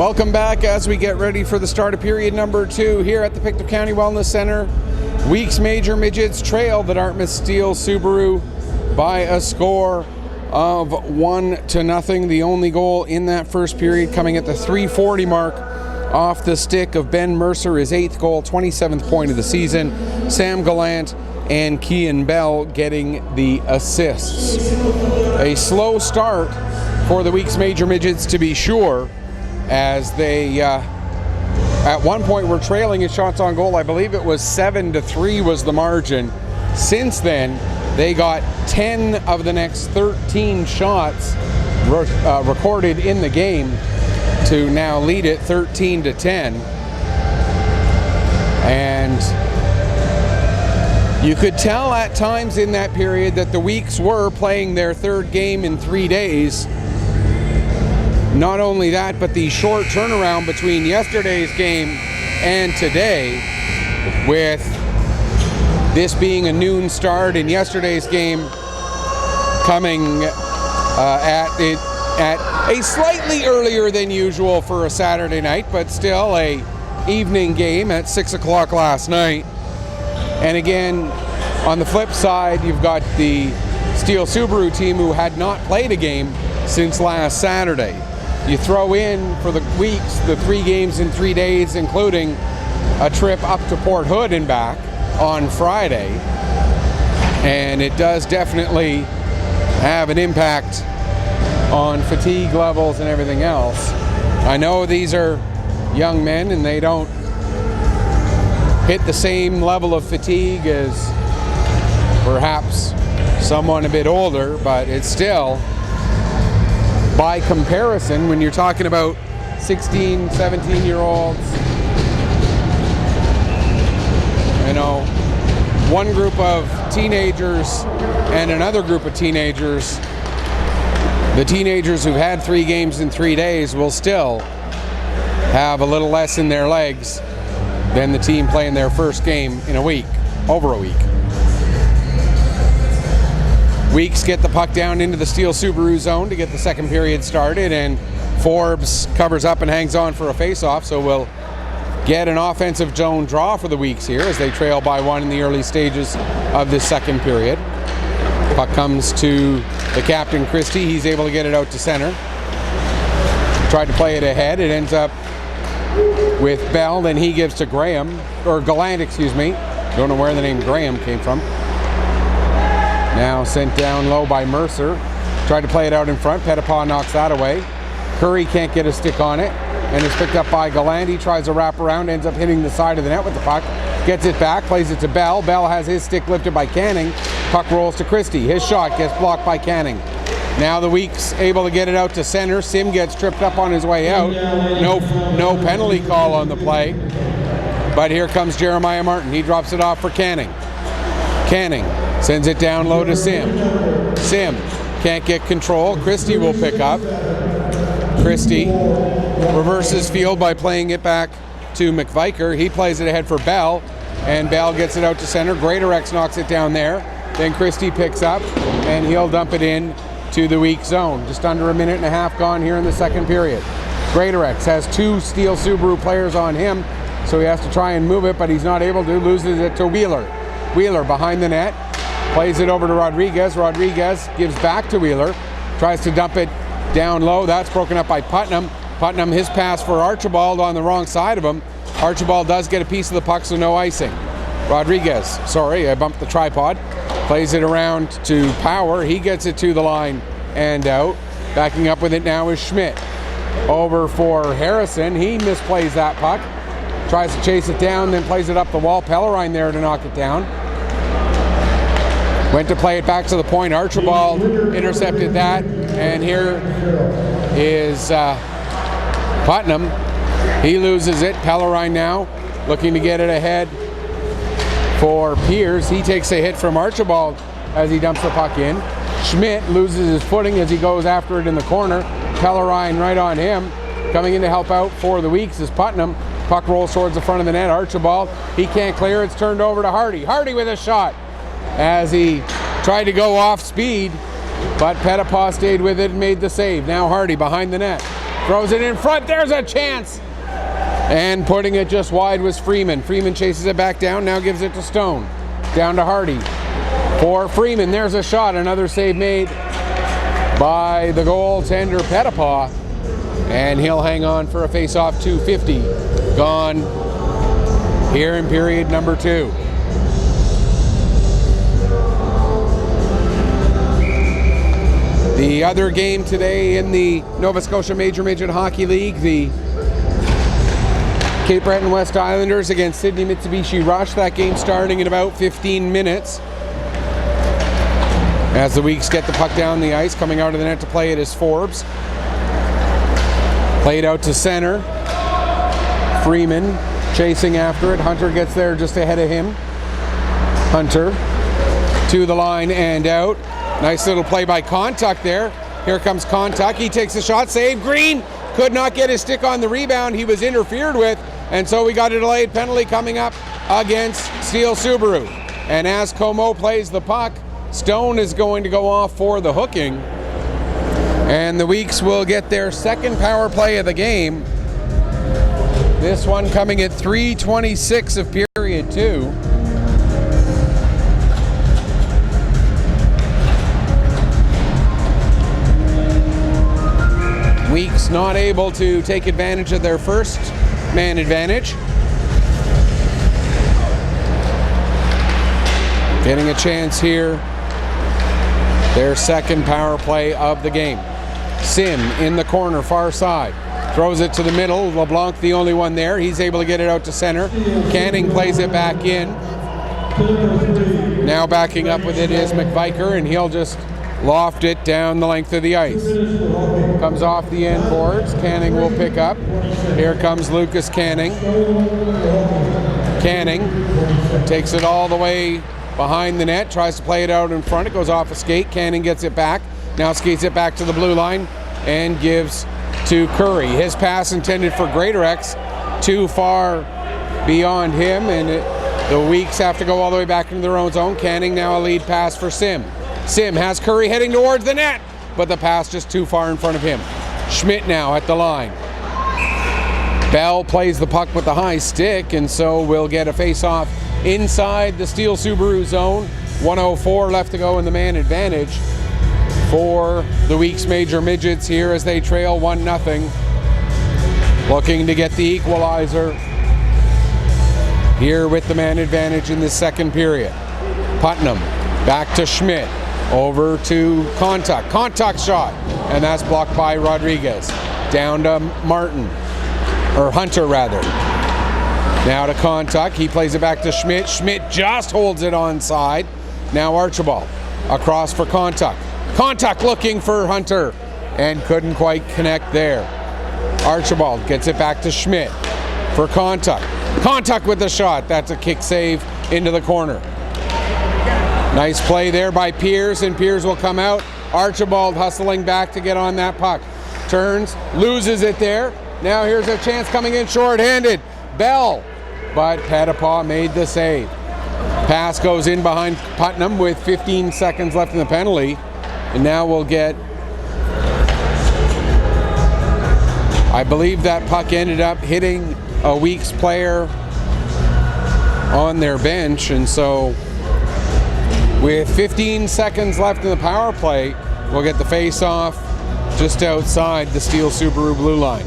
Welcome back as we get ready for the start of period number 2 here at the Pictou County Wellness Center. Week's Major Midgets trail the Dartmouth Steele Subaru by a score of 1-0. The only goal in that first period coming at the 3:40 mark off the stick of Ben Mercer, his 8th goal, 27th point of the season. Sam Gallant and Kean Bell getting the assists. A slow start for the Week's Major Midgets, to be sure, as they at one point were trailing in shots on goal. I believe it was 7-3 was the margin. Since then, they got 10 of the next 13 shots recorded in the game to now lead it 13-10. And you could tell at times in that period that the Weeks were playing their 3rd game in 3 days. Not only that, but the short turnaround between yesterday's game and today, with this being a noon start and yesterday's game coming at a slightly earlier than usual for a Saturday night, but still a evening game at 6 o'clock last night. And again, on the flip side, you've got the Steele Subaru team who had not played a game since last Saturday. You throw in for the Weeks the 3 games in 3 days, including a trip up to Port Hood and back on Friday, and it does definitely have an impact on fatigue levels and everything else. I know these are young men and they don't hit the same level of fatigue as perhaps someone a bit older, but it's still, by comparison, when you're talking about 16, 17-year-olds, you know, one group of teenagers and another group of teenagers, the teenagers who've had 3 games in 3 days will still have a little less in their legs than the team playing their first game in a week, over a week. Weeks get the puck down into the Steele Subaru zone to get the second period started, and Forbes covers up and hangs on for a face-off, so we'll get an offensive zone draw for the Weeks here as they trail by 1 in the early stages of this second period. Puck comes to the captain, Christie. He's able to get it out to center. Tried to play it ahead. It ends up with Bell, then he gives to Gallant, excuse me. Don't know where the name Graham came from. Now sent down low by Mercer. Tried to play it out in front. Pettipaw knocks that away. Curry can't get a stick on it, and it's picked up by Gallant. He tries to wrap around, ends up hitting the side of the net with the puck. Gets it back, plays it to Bell. Bell has his stick lifted by Canning. Puck rolls to Christie. His shot gets blocked by Canning. Now the Weeks able to get it out to center. Sim gets tripped up on his way out. No penalty call on the play. But here comes Jeremiah Martin. He drops it off for Canning. Canning sends it down low to Sim. Sim can't get control. Christie will pick up. Christie reverses field by playing it back to McViker. He plays it ahead for Bell, and Bell gets it out to center. Greatorex knocks it down there. Then Christie picks up, and he'll dump it in to the weak zone. Just under a minute and a half gone here in the second period. Greatorex has 2 Steele Subaru players on him, so he has to try and move it, but he's not able to. Loses it to Wheeler. Wheeler behind the net. Plays it over to Rodriguez. Rodriguez gives back to Wheeler. Tries to dump it down low. That's broken up by Putnam. Putnam, his pass for Archibald on the wrong side of him. Archibald does get a piece of the puck, so no icing. Rodriguez, sorry, I bumped the tripod. Plays it around to Power. He gets it to the line and out. Backing up with it now is Schmidt. Over for Harrison. He misplays that puck. Tries to chase it down, then plays it up the wall. Pellerine there to knock it down. Went to play it back to the point. Archibald intercepted that, and here is Putnam. He loses it. Pellerine now looking to get it ahead for Piers. He takes a hit from Archibald as he dumps the puck in. Schmidt loses his footing as he goes after it in the corner. Pellerine right on him. Coming in to help out for the Weeks is Putnam. Puck rolls towards the front of the net. Archibald, he can't clear. It's turned over to Hardy. Hardy with a shot as he tried to go off speed, but Pettipaw stayed with it and made the save. Now Hardy behind the net. throws it in front, there's a chance! And putting it just wide was Freeman. Freeman chases it back down, now gives it to Stone. Down to Hardy. For Freeman, there's a shot, another save made by the goaltender Pictou. And he'll hang on for a face-off. 2:50 gone here in period number 2. The other game today in the Nova Scotia Major Midget Hockey League, the Cape Breton West Islanders against Sydney Mitsubishi Rush. That game starting in about 15 minutes. As the Weeks get the puck down the ice, coming out of the net to play it is Forbes. Played out to center. Freeman chasing after it. Hunter gets there just ahead of him. Hunter to the line and out. Nice little play by Kontuk there. Here comes Kontuk. He takes a shot. Save. Green could not get his stick on the rebound. He was interfered with. And so we got a delayed penalty coming up against Steele Subaru. And as Como plays the puck, Stone is going to go off for the hooking. And the Weeks will get their second power play of the game. This one coming at 3:26 of period 2. Weeks not able to take advantage of their first man advantage. Getting a chance here. Their second power play of the game. Sim in the corner, far side. Throws it to the middle. LeBlanc the only one there. He's able to get it out to center. Canning plays it back in. Now backing up with it is McViker, and he'll just loft it down the length of the ice. Comes off the end boards. Canning will pick up. Here comes Lucas Canning. Canning takes it all the way behind the net, tries to play it out in front. It goes off a skate. Canning gets it back. Now skates it back to the blue line and gives to Curry. His pass intended for Greatorex, too far beyond him, and the Weeks have to go all the way back into their own zone. Canning now a lead pass for Sim. Sim has Curry heading towards the net, but the pass just too far in front of him. Schmidt now at the line. Bell plays the puck with the high stick, and so we'll get a face-off inside the Steele Subaru zone. 1:04 left to go in the man advantage for the Weeks Major Midgets here as they trail 1-0. Looking to get the equalizer here with the man advantage in the second period. Putnam back to Schmidt. Over to Kontuk. Kontuk shot, and that's blocked by Rodriguez. Down to Martin, or Hunter rather. Now to Kontuk. He plays it back to Schmidt. Schmidt just holds it onside. Now Archibald across for Kontuk. Kontuk looking for Hunter and couldn't quite connect there. Archibald gets it back to Schmidt for Kontuk. Kontuk with the shot. That's a kick save into the corner. Nice play there by Piers, and Piers will come out. Archibald hustling back to get on that puck. Turns, loses it there. Now here's a chance coming in short-handed. Bell, but Pictou made the save. Pass goes in behind Putnam with 15 seconds left in the penalty. And now we'll get, I believe that puck ended up hitting a Weeks player on their bench, and so with 15 seconds left in the power play, we'll get the face-off just outside the Steele Subaru blue line.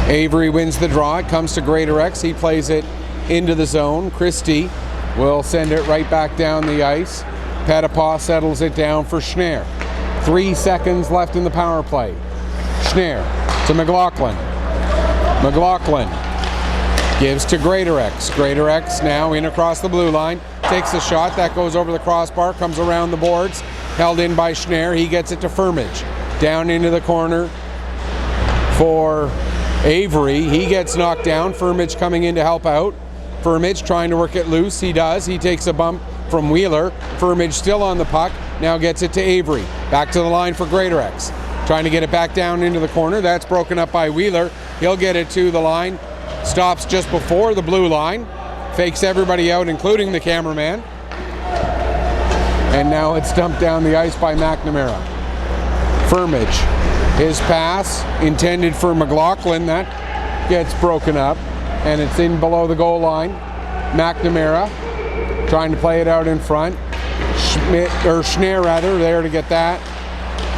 Avery wins the draw. It comes to Greatorex. He plays it into the zone. Christie will send it right back down the ice. Pictou settles it down for Schnarr. 3 seconds left in the power play. Schnarr to McLaughlin. McLaughlin gives to Greatorex. Greatorex now in across the blue line. Takes a shot. That goes over the crossbar. Comes around the boards. Held in by Schnarr. He gets it to Firmage. Down into the corner for Avery. He gets knocked down. Firmage coming in to help out. Firmage trying to work it loose. He does. He takes a bump from Wheeler. Firmage still on the puck. Now gets it to Avery. Back to the line for Greatorex. Trying to get it back down into the corner. That's broken up by Wheeler. He'll get it to the line. Stops just before the blue line. Fakes everybody out, including the cameraman. And now it's dumped down the ice by McNamara. Firmage His pass intended for McLaughlin, that gets broken up, and it's in below the goal line. McNamara trying to play it out in front. Schneier there to get that.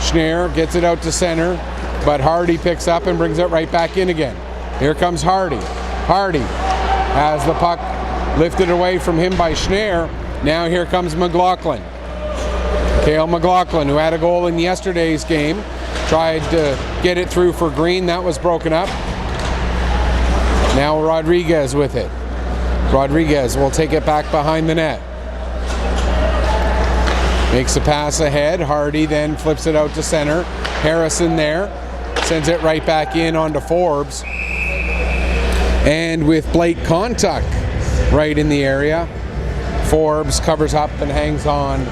Schneier gets it out to center, but Hardy picks up and brings it right back in again. Here comes Hardy. Hardy has the puck lifted away from him by Schneier. Now here comes McLaughlin. Cale McLaughlin, who had a goal in yesterday's game, tried to get it through for Green. That was broken up. Now Rodriguez with it. Rodriguez will take it back behind the net. Makes a pass ahead. Hardy then flips it out to center. Harrison there. Sends it right back in onto Forbes. And with Blake Kontuk right in the area, Forbes covers up and hangs on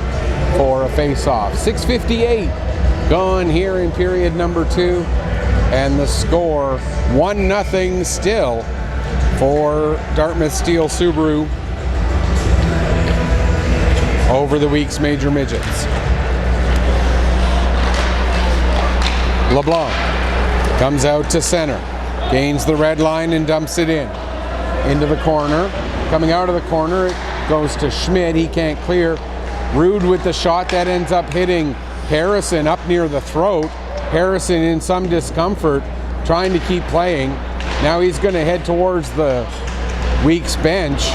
for a face-off. 6:58 gone here in period number 2. And the score 1-0 still for Dartmouth Steele Subaru over the week's Major Midgets. LeBlanc comes out to center, gains the red line and dumps it into the corner. Coming out of the corner, it goes to Schmidt. He can't clear. Rude with the shot that ends up hitting Harrison up near the throat. Harrison in some discomfort, trying to keep playing. Now he's going to head towards the week's bench.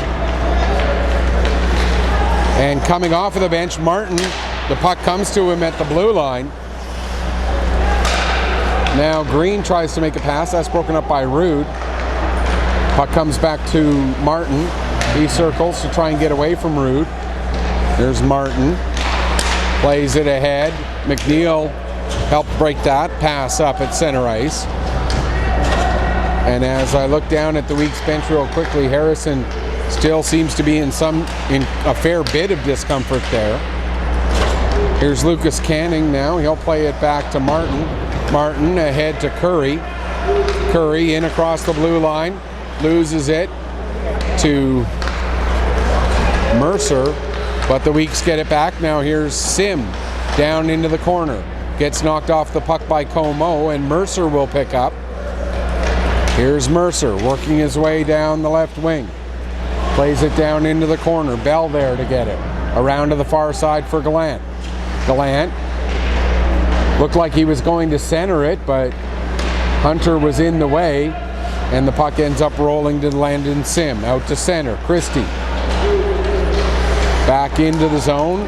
And coming off of the bench, Martin, the puck comes to him at the blue line. Now Green tries to make a pass. That's broken up by Rude. Puck comes back to Martin. He circles to try and get away from Rude. There's Martin. Plays it ahead. McNeil helped break that pass up at center ice. And as I look down at the week's bench real quickly, Harrison still seems to be in a fair bit of discomfort there. Here's Lucas Canning now. He'll play it back to Martin. Martin ahead to Curry. Curry in across the blue line. Loses it to Mercer. But the Weeks get it back. Now here's Sim down into the corner. Gets knocked off the puck by Como, and Mercer will pick up. Here's Mercer working his way down the left wing. Plays it down into the corner. Bell there to get it. Around to the far side for Gallant. Gallant looked like he was going to center it, but Hunter was in the way, and the puck ends up rolling to Landon Sim. Out to center. Christie. Back into the zone.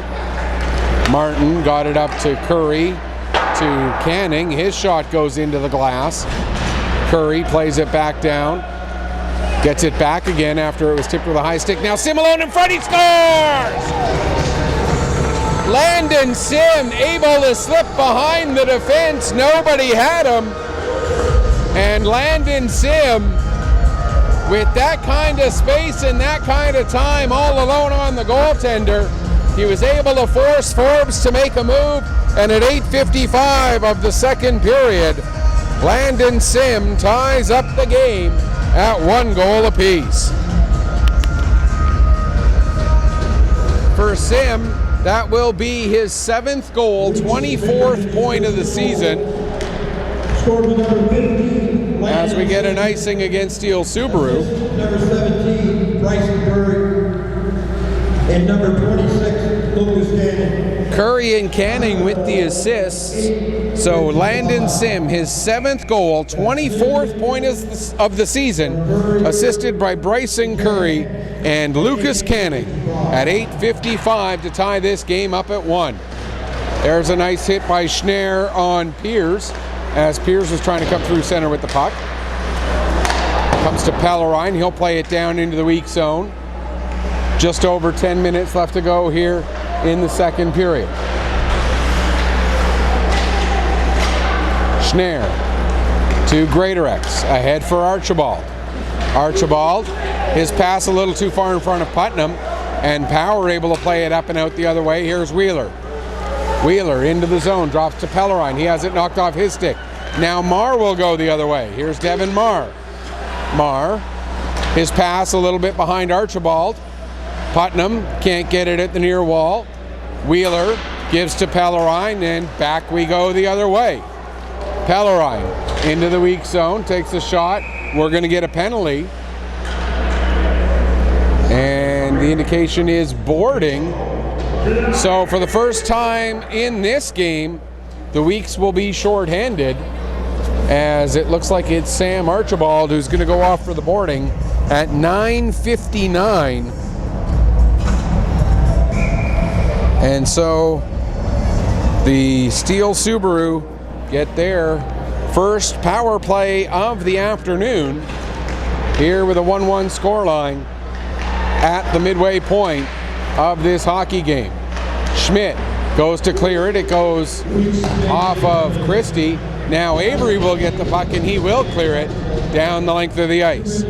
Martin got it up to Curry, to Canning. His shot goes into the glass. Curry plays it back down. Gets it back again after it was tipped with a high stick. Now Sim alone in front, he scores! Landon Sim able to slip behind the defense. Nobody had him. And Landon Sim, with that kind of space and that kind of time all alone on the goaltender, he was able to force Forbes to make a move. And at 8:55 of the second period, Landon Sim ties up the game at 1 goal apiece. For Sim, that will be his 7th goal, 24th point of the season. As we get an icing against Steele Subaru. Number 17, Bryson Curry. And number 26, Lucas Canning. Curry and Canning with the assists. So Landon Sim, his 7th goal, 24th point of the season, assisted by Bryson Curry and Lucas Canning at 8:55 to tie this game up at 1. There's a nice hit by Schneier on Piers, as Piers was trying to come through center with the puck. Comes to Pellerine. He'll play it down into the weak zone. Just over 10 minutes left to go here in the second period. Schneier to Greatorex, ahead for Archibald. Archibald, his pass a little too far in front of Putnam, and Power able to play it up and out the other way. Here's Wheeler. Wheeler into the zone, drops to Pellerine. He has it knocked off his stick. Now Marr will go the other way. Here's Devin Marr. Marr, his pass a little bit behind Archibald. Putnam can't get it at the near wall. Wheeler gives to Pellerine, and back we go the other way. Pellerine into the weak zone, takes a shot. We're going to get a penalty. And the indication is boarding. So for the first time in this game, the Weeks will be shorthanded, as it looks like it's Sam Archibald who's going to go off for the boarding at 9:59. And so the Steele Subaru get their first power play of the afternoon here with a 1-1 scoreline at the midway point of this hockey game. Schmidt goes to clear it. It goes off of Christie. Now Avery will get the puck and he will clear it down the length of the ice.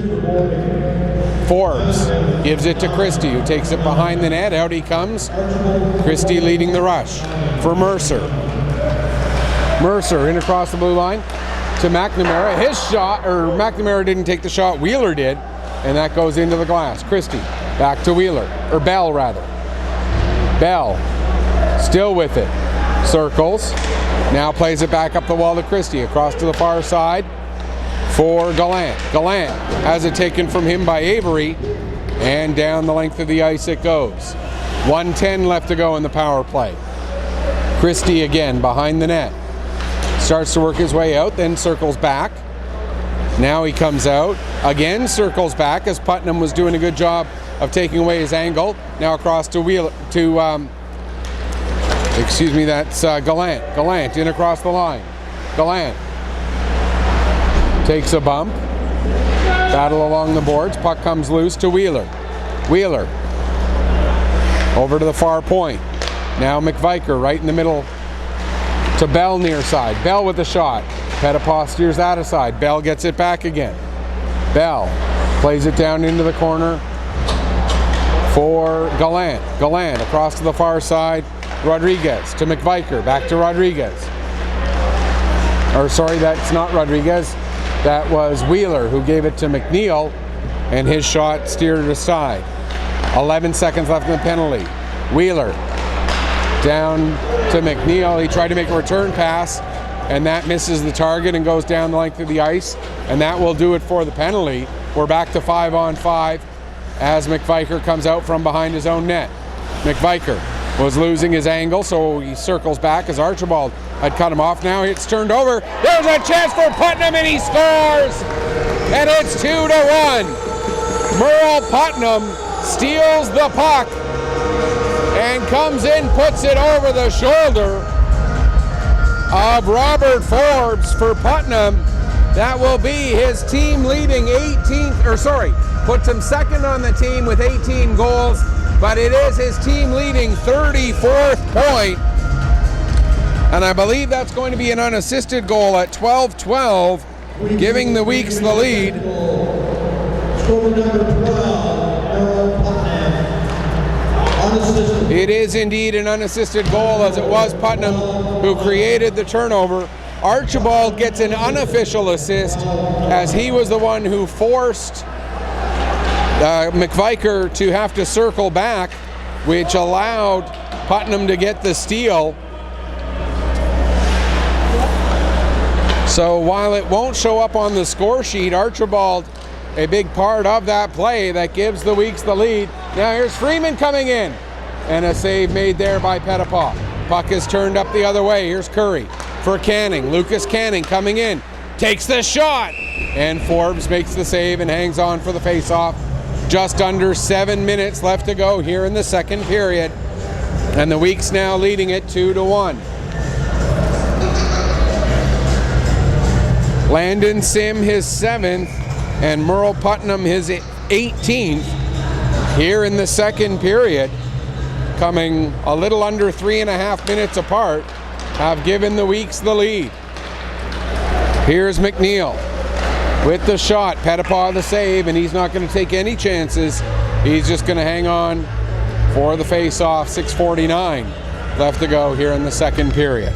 Forbes gives it to Christie, who takes it behind the net. Out he comes. Christie leading the rush for Mercer. Mercer in across the blue line to McNamara. His shot, or McNamara didn't take the shot, Wheeler did, and that goes into the glass. Christie back to Wheeler, or Bell rather. Bell still with it. Circles. Now plays it back up the wall to Christie. Across to the far side for Gallant. Gallant has it taken from him by Avery, and down the length of the ice it goes. 1:10 left to go in the power play. Christie again behind the net. Starts to work his way out, then circles back. Now he comes out. Again circles back as Putnam was doing a good job of taking away his angle. Now across to Wheeler, that's Gallant. Gallant in across the line. Gallant takes a bump. Battle along the boards. Puck comes loose to Wheeler. Wheeler over to the far point. Now McViker right in the middle to Bell near side. Bell with the shot. Pettipaw steers that aside. Bell gets it back again. Bell plays it down into the corner for Gallant. Gallant across to the far side. Rodriguez to McViker. Back to Rodriguez. Or sorry, that's not Rodriguez. That was Wheeler who gave it to McNeil, and his shot steered it aside. 11 seconds left in the penalty. Wheeler down to McNeil. He tried to make a return pass, and that misses the target and goes down the length of the ice, and that will do it for the penalty. We're back to 5-on-5 as McViker comes out from behind his own net. McViker was losing his angle, so he circles back as Archibald had cut him off. Now it's turned over. There's a chance for Putnam, and he scores! And it's 2-1. Merle Putnam steals the puck and comes in, puts it over the shoulder of Robert Forbes for Putnam. That will be his team leading 18th, puts him second on the team with 18 goals, but it is his team leading 34th point. And I believe that's going to be an unassisted goal at 12-12, giving the Weeks the lead. Scorer number 12, Merle Putnam. Unassisted. It is indeed an unassisted goal, as it was Putnam who created the turnover. Archibald gets an unofficial assist, as he was the one who forced McViker to have to circle back, which allowed Putnam to get the steal. So while it won't show up on the score sheet, Archibald, a big part of that play that gives the Weeks the lead. Now here's Freeman coming in, and a save made there by Pettipaw. Puck is turned up the other way. Here's Curry for Canning. Lucas Canning coming in, takes the shot, and Forbes makes the save and hangs on for the face-off. Just under 7 minutes left to go here in the second period, and the Weeks now leading it 2-1. Landon Sim his 7th, and Merle Putnam his 18th here in the second period, coming a little under 3.5 minutes apart, have given the Weeks the lead. Here's McNeil with the shot. Pettipaw the save, and he's not going to take any chances. He's just going to hang on for the face-off. 6:49 left to go here in the second period.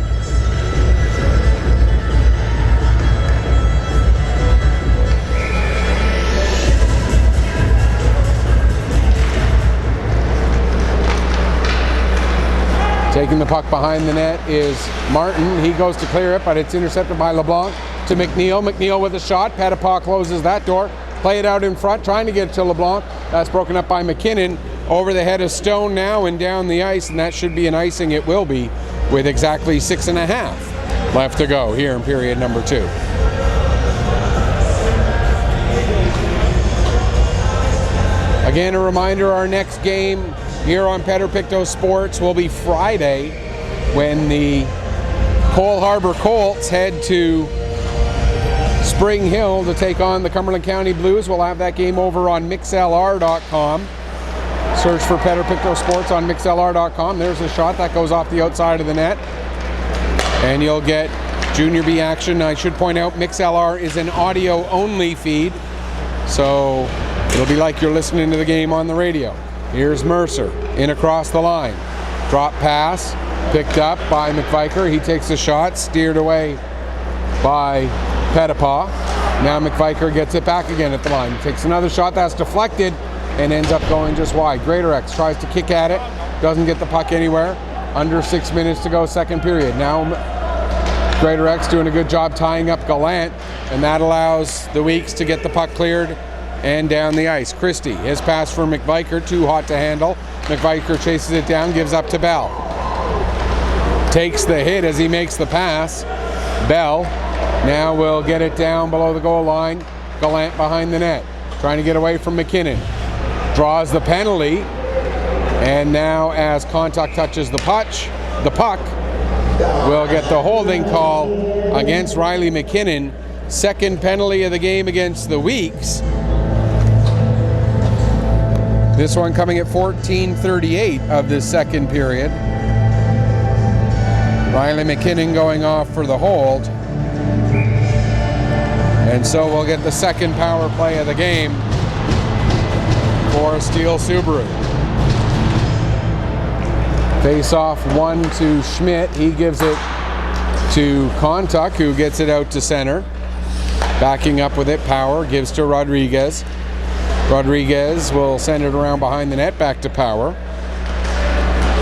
Taking the puck behind the net is Martin. He goes to clear it, but it's intercepted by LeBlanc to McNeil. McNeil with a shot. Petapaugh closes that door. Play it out in front, trying to get it to LeBlanc. That's broken up by McKinnon. Over the head of Stone now and down the ice, and that should be an icing. It will be, with exactly 6.5 left to go here in period number 2. Again, a reminder, our next game here on Pictou Sports will be Friday when the Cole Harbour Colts head to Spring Hill to take on the Cumberland County Blues. We'll have that game over on mixlr.com. Search for Pictou Sports on mixlr.com. There's a shot that goes off the outside of the net. And you'll get Junior B action. I should point out MixLR is an audio-only feed, so it'll be like you're listening to the game on the radio. Here's Mercer in across the line. Drop pass, picked up by McViker. He takes a shot, steered away by Petapaugh. Now McViker gets it back again at the line. Takes another shot that's deflected and ends up going just wide. Greatorex tries to kick at it, doesn't get the puck anywhere. Under 6 minutes to go, second period. Now Greatorex doing a good job tying up Gallant, and that allows the Weeks to get the puck cleared and down the ice. Christie, his pass for McViker, too hot to handle. McViker chases it down, gives up to Bell. Takes the hit as he makes the pass. Bell now will get it down below the goal line. Gallant behind the net, trying to get away from McKinnon. Draws the penalty, and now as Contact touches the puck, will get the holding call against Riley McKinnon. Second penalty of the game against the Weeks. This one coming at 14:38 of the second period. Riley McKinnon going off for the hold. And so we'll get the second power play of the game for Steele Subaru. Face off one to Schmidt. He gives it to Contact, who gets it out to center. Backing up with it, Power gives to Rodriguez. Rodriguez will send it around behind the net, back to Power.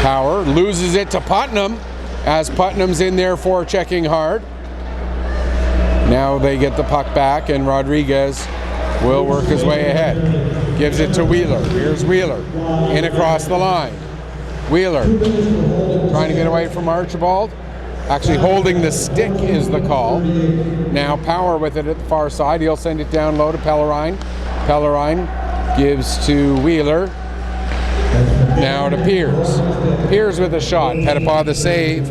Power loses it to Putnam as Putnam's in there for checking hard. Now they get the puck back, and Rodriguez will work his way ahead. Gives it to Wheeler. Here's Wheeler in across the line. Wheeler trying to get away from Archibald. Actually holding the stick is the call. Now Power with it at the far side. He'll send it down low to Pellerine. Pellerine gives to Wheeler. Now to Piers. Piers with a shot. Petapaugh the save.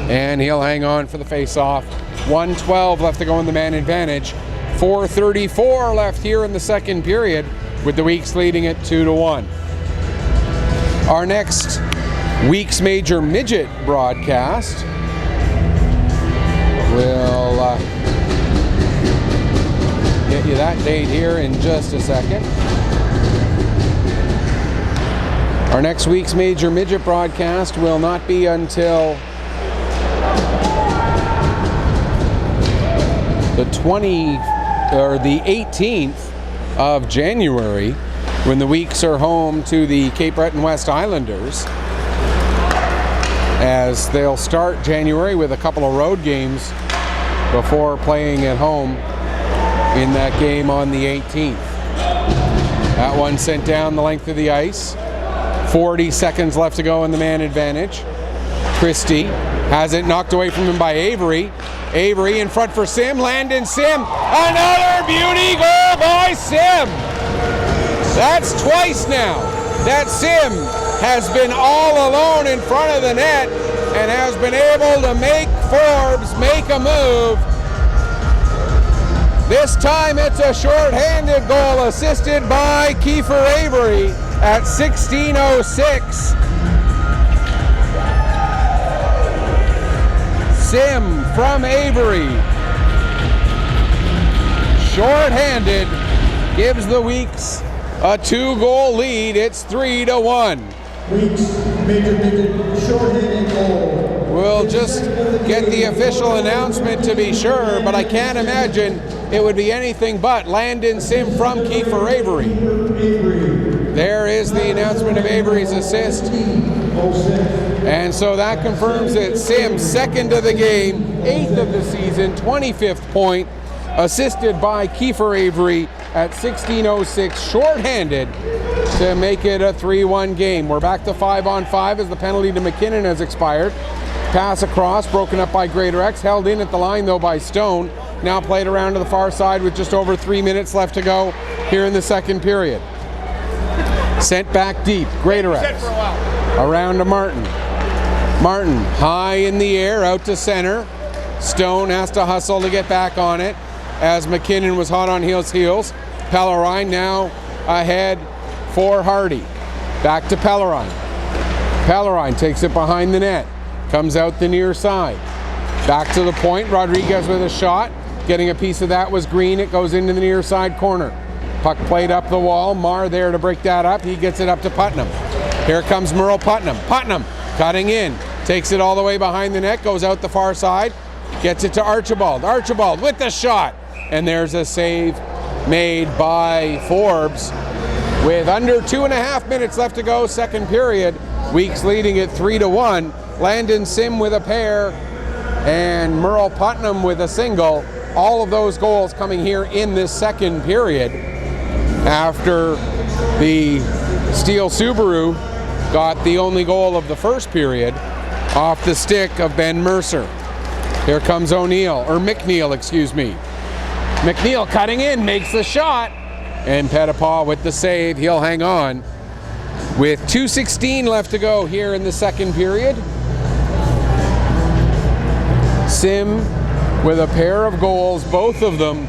And he'll hang on for the face-off. 1:12 left to go in the man advantage. 4:34 left here in the second period, with the Weeks leading it 2-1. Our next Weeks Major Midget broadcast will get you that date here in just a second. Our next Weeks Major Midget broadcast will not be until the 18th of January, when the Weeks are home to the Cape Breton West Islanders, as they'll start January with a couple of road games before playing at home in that game on the 18th. That one sent down the length of the ice. 40 seconds left to go in the man advantage. Christie has it knocked away from him by Avery. Avery in front for Sim. Landon Sim. Another beauty goal by Sim. That's twice now that Sim has been all alone in front of the net and has been able to make Forbes make a move. This time it's a short-handed goal assisted by Kiefer Avery at 16:06. Sim from Avery, short-handed, gives the Weeks a 2-goal lead. It's 3-1. Weeks major short-handed goal. We'll just get the official announcement to be sure, but I can't imagine it would be anything but Landon Sim from Kiefer Avery. There is the announcement of Avery's assist. And so that confirms it. Sim, second of the game, 8th of the season, 25th point, assisted by Kiefer Avery at 16:06, shorthanded to make it a 3-1 game. We're back to 5-on-5 as the penalty to McKinnon has expired. Pass across, broken up by Greater X, held in at the line though by Stone. Now played around to the far side with just over 3 minutes left to go here in the second period. Sent back deep, Greater X. Around to Martin. Martin, high in the air, out to center. Stone has to hustle to get back on it as McKinnon was hot on his heels. Pellerine now ahead for Hardy. Back to Pellerine. Pellerine takes it behind the net. Comes out the near side. Back to the point, Rodriguez with a shot. Getting a piece of that was Green. It goes into the near side corner. Puck played up the wall. Marr there to break that up. He gets it up to Putnam. Here comes Merle Putnam. Putnam cutting in. Takes it all the way behind the net. Goes out the far side. Gets it to Archibald. Archibald with the shot. And there's a save made by Forbes. With under 2.5 minutes left to go, second period. Weeks leading it 3-1. Landon Sim with a pair. And Merle Putnam with a single. All of those goals coming here in this second period after the Steele Subaru got the only goal of the first period off the stick of Ben Mercer. Here comes McNeil, excuse me. McNeil cutting in, makes the shot, and Pettipaw with the save. He'll hang on. With 2:16 left to go here in the second period. Sim with a pair of goals, both of them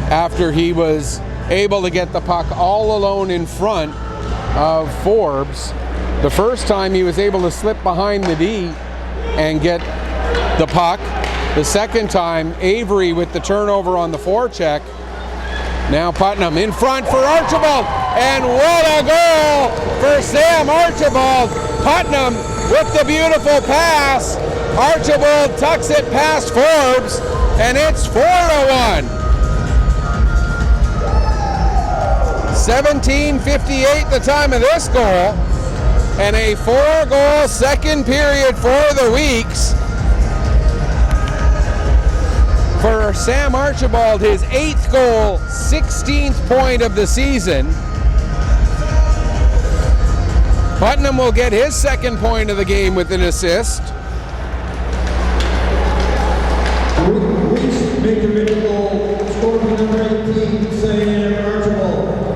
after he was able to get the puck all alone in front of Forbes. The first time he was able to slip behind the D and get the puck. The second time, Avery with the turnover on the forecheck. Now Putnam in front for Archibald, and what a goal for Sam Archibald. Putnam with the beautiful pass. Archibald tucks it past Forbes, and it's 4-1. 17:58 the time of this goal, and a 4-goal second period for the Weeks. For Sam Archibald, his 8th goal, 16th point of the season. Putnam will get his second point of the game with an assist.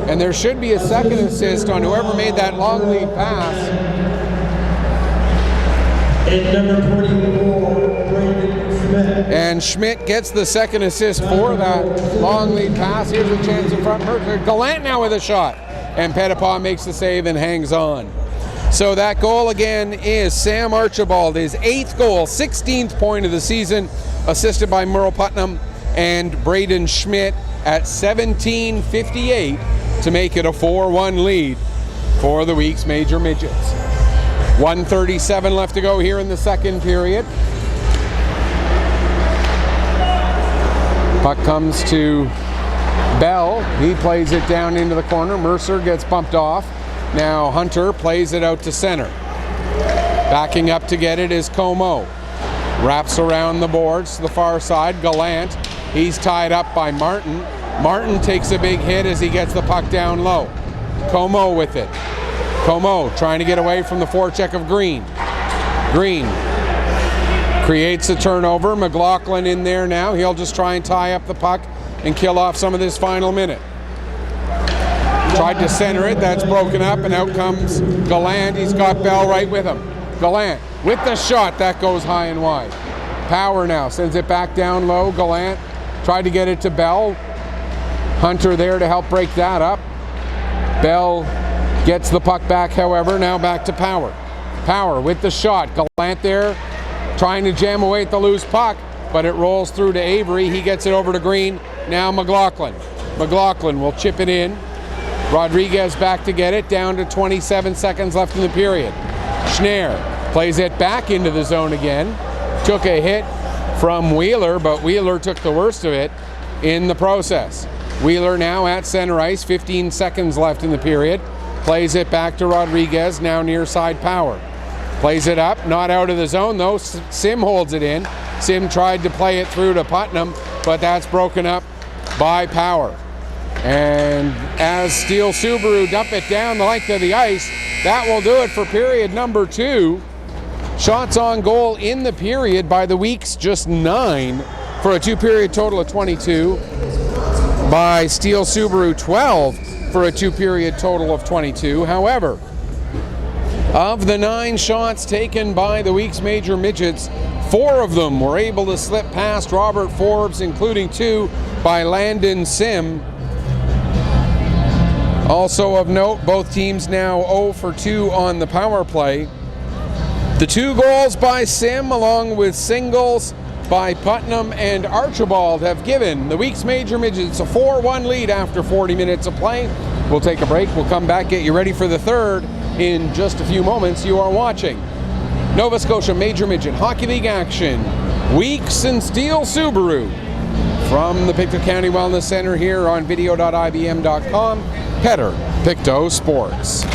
And there should be a second assist on whoever made that long lead pass. And number 24, Brandon Schmidt. And Schmidt gets the second assist for that long lead pass. Here's a chance in front. Gallant now with a shot. And Pettipaw makes the save and hangs on. So that goal again is Sam Archibald, his 8th goal, 16th point of the season, assisted by Merle Putnam and Braden Schmidt at 17:58 to make it a 4-1 lead for the Weeks Major Midgets. 1:37 left to go here in the second period. Puck comes to Bell. He plays it down into the corner. Mercer gets bumped off. Now Hunter plays it out to center. Backing up to get it is Como. Wraps around the boards to the far side. Gallant. He's tied up by Martin. Martin takes a big hit as he gets the puck down low. Como with it. Como trying to get away from the forecheck of Green. Green creates a turnover. McLaughlin in there now. He'll just try and tie up the puck and kill off some of this final minute. Tried to center it. That's broken up, and out comes Gallant. He's got Bell right with him. Gallant with the shot. That goes high and wide. Power now sends it back down low. Gallant tried to get it to Bell. Hunter there to help break that up. Bell gets the puck back, however. Now back to Power. Power with the shot. Gallant there trying to jam away at the loose puck, but it rolls through to Avery. He gets it over to Green. Now McLaughlin. McLaughlin will chip it in. Rodriguez back to get it. Down to 27 seconds left in the period. Schneier plays it back into the zone again. Took a hit from Wheeler, but Wheeler took the worst of it in the process. Wheeler now at center ice, 15 seconds left in the period. Plays it back to Rodriguez, now near side Power. Plays it up, not out of the zone though. Sim holds it in. Sim tried to play it through to Putnam, but that's broken up by Power. And as Steele Subaru dump it down the length of the ice, that will do it for period number 2. Shots on goal in the period by the Weeks, just 9, for a 2-period total of 22. By Steele Subaru, 12 for a 2-period total of 22. However, of the 9 shots taken by the Weeks Major Midgets, 4 of them were able to slip past Robert Forbes, including 2 by Landon Sim. Also of note, both teams now 0 for 2 on the power play. The 2 goals by Sim, along with singles by Putnam and Archibald, have given the Weeks Major Midgets a 4-1 lead after 40 minutes of play. We'll take a break. We'll come back, get you ready for the third in just a few moments. You are watching Nova Scotia Major Midget Hockey League action. Weeks and Steele Subaru from the Pictou County Wellness Center here on video.ibm.com. Header, Pictou Sports.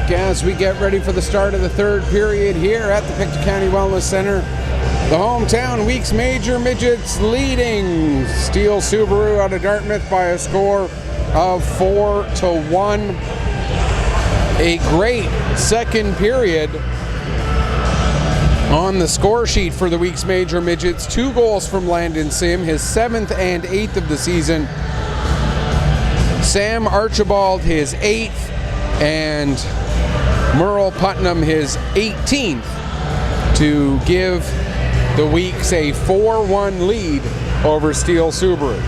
back as we get ready for the start of the third period here at the Pictou County Wellness Center. The hometown Weeks Major Midgets leading Steele Subaru out of Dartmouth by a score of 4-1. A great second period on the score sheet for the Weeks Major Midgets. 2 goals from Landon Sim, his 7th and 8th of the season. Sam Archibald, his 8th, and Merle Putnam, his 18th, to give the Weeks a 4-1 lead over Steele Subaru.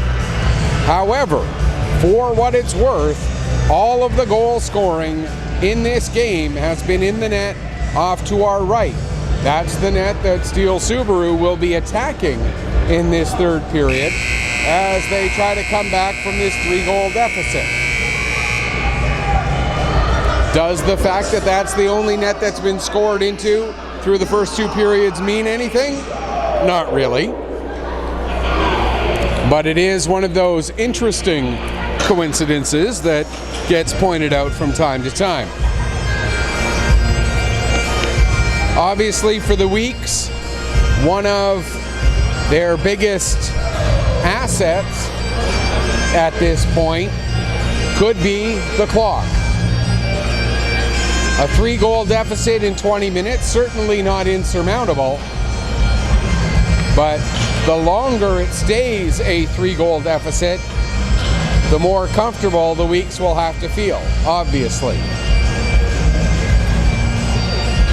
However, for what it's worth, all of the goal scoring in this game has been in the net off to our right. That's the net that Steele Subaru will be attacking in this third period as they try to come back from this 3-goal deficit. Does the fact that that's the only net that's been scored into through the first 2 periods mean anything? Not really. But it is one of those interesting coincidences that gets pointed out from time to time. Obviously, for the Weeks, one of their biggest assets at this point could be the clock. A 3-goal deficit in 20 minutes, certainly not insurmountable, but the longer it stays a 3-goal deficit, the more comfortable the Weeks will have to feel, obviously.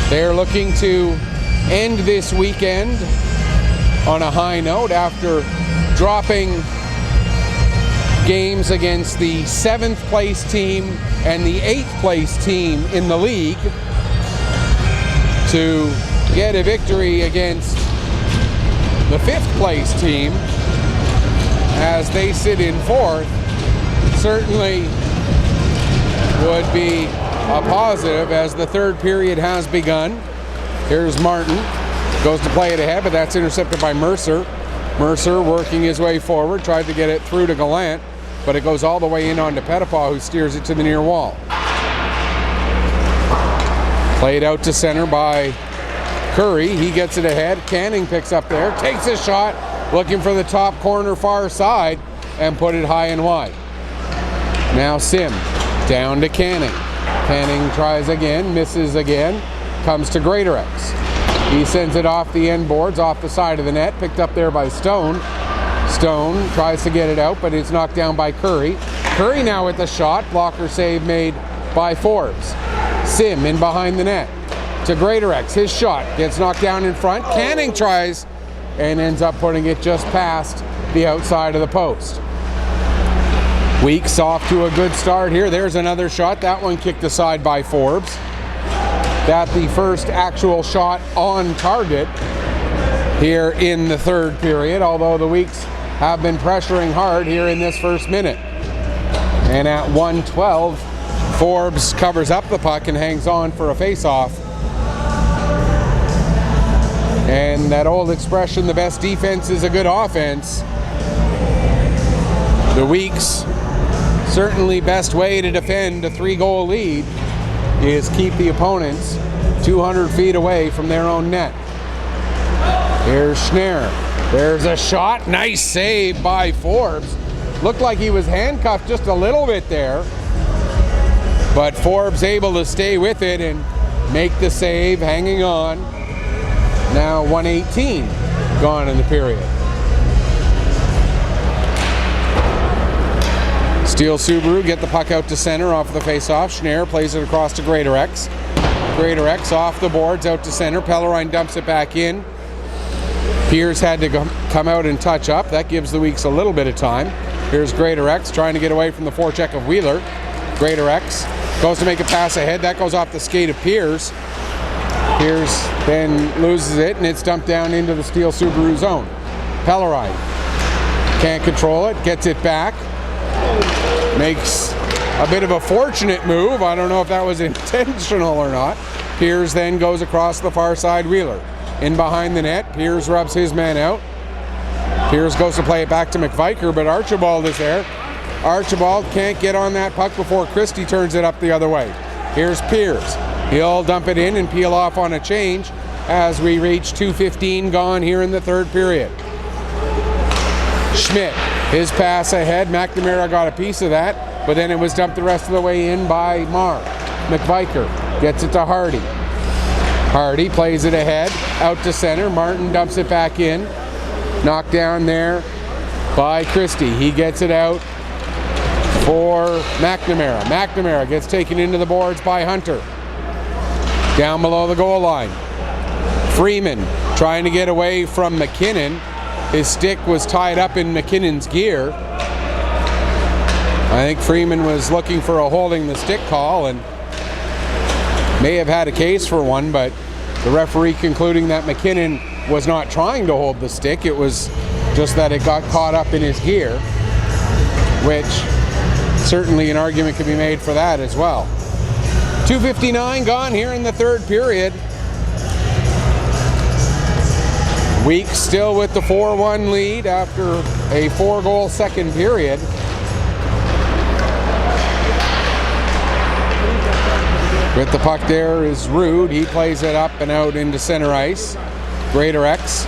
They're looking to end this weekend on a high note after dropping games against the 7th place team and the 8th place team in the league to get a victory against the 5th place team as they sit in 4th. Certainly would be a positive as the third period has begun. Here's Martin, goes to play it ahead, but that's intercepted by Mercer. Mercer working his way forward, tried to get it through to Gallant, but it goes all the way in onto Pettipaw, who steers it to the near wall. Played out to center by Curry. He gets it ahead. Canning picks up there, takes a shot, looking for the top corner far side, and put it high and wide. Now Sim, down to Canning. Canning tries again, misses again, comes to Greatorex. He sends it off the end boards, off the side of the net, picked up there by Stone. Stone tries to get it out, but it's knocked down by Curry. Curry now with the shot, blocker save made by Forbes. Sim in behind the net to Greatorex. His shot gets knocked down in front. Canning tries and ends up putting it just past the outside of the post. Weeks off to a good start here. There's another shot. That one kicked aside by Forbes. That's the first actual shot on target here in the third period, although the Weeks have been pressuring hard here in this first minute. And at 1:12, Forbes covers up the puck and hangs on for a face-off. And that old expression, the best defense is a good offense. The Weeks' certainly best way to defend a 3-goal lead is keep the opponents 200 feet away from their own net. Here's Schnarr. There's a shot. Nice save by Forbes. Looked like he was handcuffed just a little bit there, but Forbes able to stay with it and make the save, hanging on. Now 1:18 gone in the period. Steele Subaru get the puck out to center off the face-off. Schnarr plays it across to Greatorex. Greatorex off the boards out to center. Pellerine dumps it back in. Pierce had to come out and touch up. That gives the Weeks a little bit of time. Here's Greatorex trying to get away from the forecheck of Wheeler. Greatorex goes to make a pass ahead. That goes off the skate of Pierce. Pierce then loses it, and it's dumped down into the Steele Subaru zone. Pellerine can't control it, gets it back. Makes a bit of a fortunate move. I don't know if that was intentional or not. Pierce then goes across the far side. Wheeler in behind the net. Pierce rubs his man out. Pierce goes to play it back to McViker, but Archibald is there. Archibald can't get on that puck before Christie turns it up the other way. Here's Pierce. He'll dump it in and peel off on a change as we reach 2:15 gone here in the third period. Schmidt, his pass ahead. McNamara got a piece of that, but then it was dumped the rest of the way in by Marr. McViker gets it to Hardy. Hardy plays it ahead, out to center. Martin dumps it back in. Knocked down there by Christie. He gets it out for McNamara. McNamara gets taken into the boards by Hunter. Down below the goal line. Freeman trying to get away from McKinnon. His stick was tied up in McKinnon's gear. I think Freeman was looking for a holding the stick call and may have had a case for one, but the referee concluding that McKinnon was not trying to hold the stick. It was just that it got caught up in his gear, which certainly an argument could be made for that as well. 2:59 gone here in the third period. Weeks still with the 4-1 lead after a 4-goal second period. With the puck there is Rude. He plays it up and out into center ice. Greater X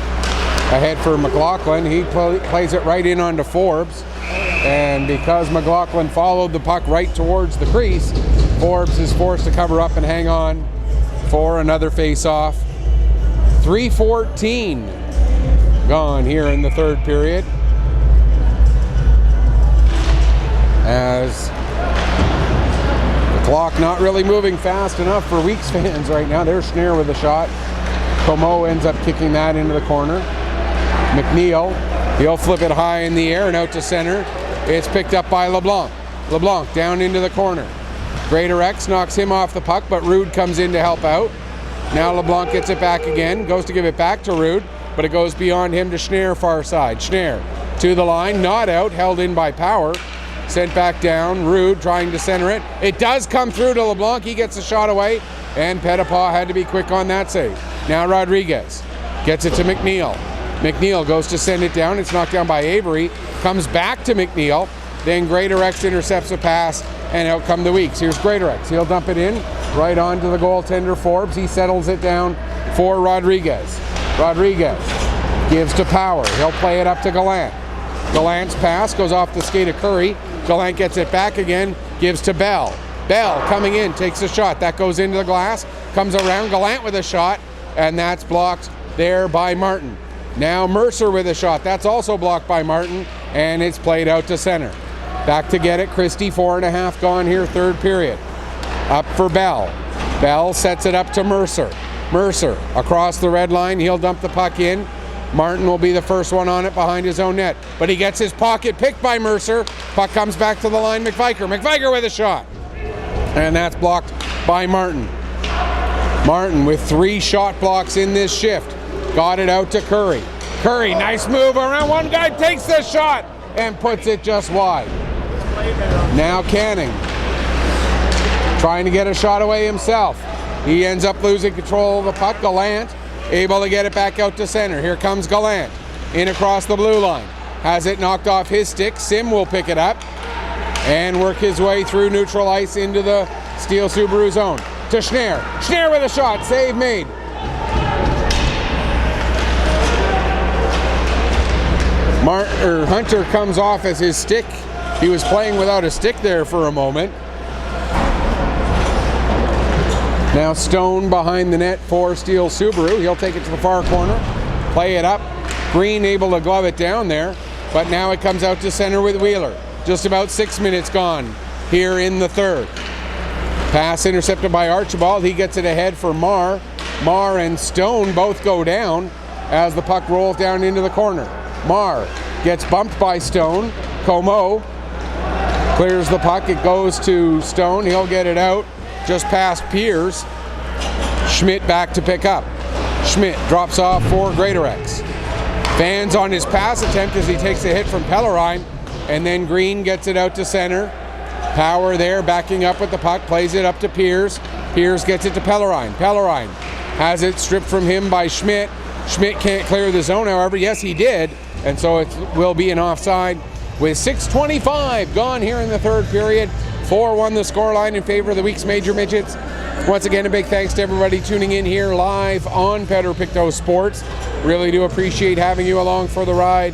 ahead for McLaughlin. He plays it right in onto Forbes. And because McLaughlin followed the puck right towards the crease, Forbes is forced to cover up and hang on for another face-off. 3:14 gone here in the third period. As clock not really moving fast enough for Weeks fans right now. There's Schneer with a shot. Como ends up kicking that into the corner. McNeil, he'll flip it high in the air and out to center. It's picked up by LeBlanc. LeBlanc down into the corner. Greater X knocks him off the puck, but Rude comes in to help out. Now LeBlanc gets it back again, goes to give it back to Rude, but it goes beyond him to Schneer far side. Schneer to the line, not out, held in by Power. Sent back down, Rude trying to center it. It does come through to LeBlanc, he gets a shot away, and Pettipaw had to be quick on that save. Now Rodriguez gets it to McNeil. McNeil goes to send it down, it's knocked down by Avery, comes back to McNeil, then Greater X intercepts a pass, and out come the Weeks. Here's Greater X, he'll dump it in, right onto the goaltender Forbes, he settles it down for Rodriguez. Rodriguez gives to Power, he'll play it up to Gallant. Gallant's pass goes off the skate of Curry. Gallant gets it back again, gives to Bell. Bell coming in, takes a shot. That goes into the glass, comes around Gallant with a shot, and that's blocked there by Martin. Now Mercer with a shot. That's also blocked by Martin, and it's played out to center. Back to get it, Christie, 4.5 gone here, third period. Up for Bell. Bell sets it up to Mercer. Mercer across the red line, he'll dump the puck in. Martin will be the first one on it behind his own net, but he gets his pocket picked by Mercer. Puck comes back to the line, McViker. McViker with a shot, and that's blocked by Martin. Martin with 3 shot blocks in this shift. Got it out to Curry. Curry, nice move around. One guy takes the shot and puts it just wide. Now Canning trying to get a shot away himself. He ends up losing control of the puck. Gallant able to get it back out to center. Here comes Gallant in across the blue line. Has it knocked off his stick. Sim will pick it up and work his way through neutral ice into the Steele Subaru zone. To Schneer. Schneer with a shot. Save made. Hunter comes off as his stick. He was playing without a stick there for a moment. Now Stone behind the net for Steele Subaru. He'll take it to the far corner, play it up. Green able to glove it down there, but now it comes out to center with Wheeler. Just about 6 minutes gone here in the third. Pass intercepted by Archibald. He gets it ahead for Marr. Marr and Stone both go down as the puck rolls down into the corner. Marr gets bumped by Stone. Como clears the puck. It goes to Stone. He'll get it out just past Piers. Schmidt back to pick up. Schmidt drops off for Greater X. Fans on his pass attempt as he takes a hit from Pellerine, and then Green gets it out to center. Power there backing up with the puck, plays it up to Piers. Piers gets it to Pellerine. Pellerine has it stripped from him by Schmidt. Schmidt can't clear the zone, however, yes he did, and so it will be an offside with 6:25 gone here in the third period. 4-1 the scoreline in favor of the week's Major Midgets. Once again, a big thanks to everybody tuning in here live on Pictou Sports. Really do appreciate having you along for the ride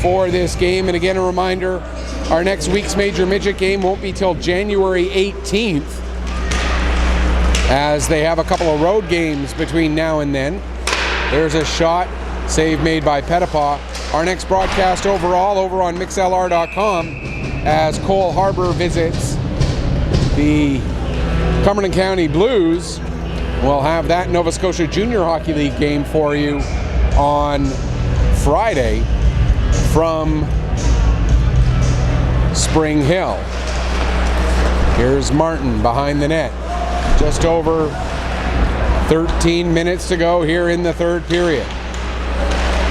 for this game. And again, a reminder, our next week's Major Midget game won't be till January 18th, as they have a couple of road games between now and then. There's a shot, save made by Petapaw. Our next broadcast overall over on mixlr.com, as Cole Harbour visits the Cumberland County Blues. We'll have that Nova Scotia Junior Hockey League game for you on Friday from Spring Hill. Here's Martin behind the net. Just over 13 minutes to go here in the third period.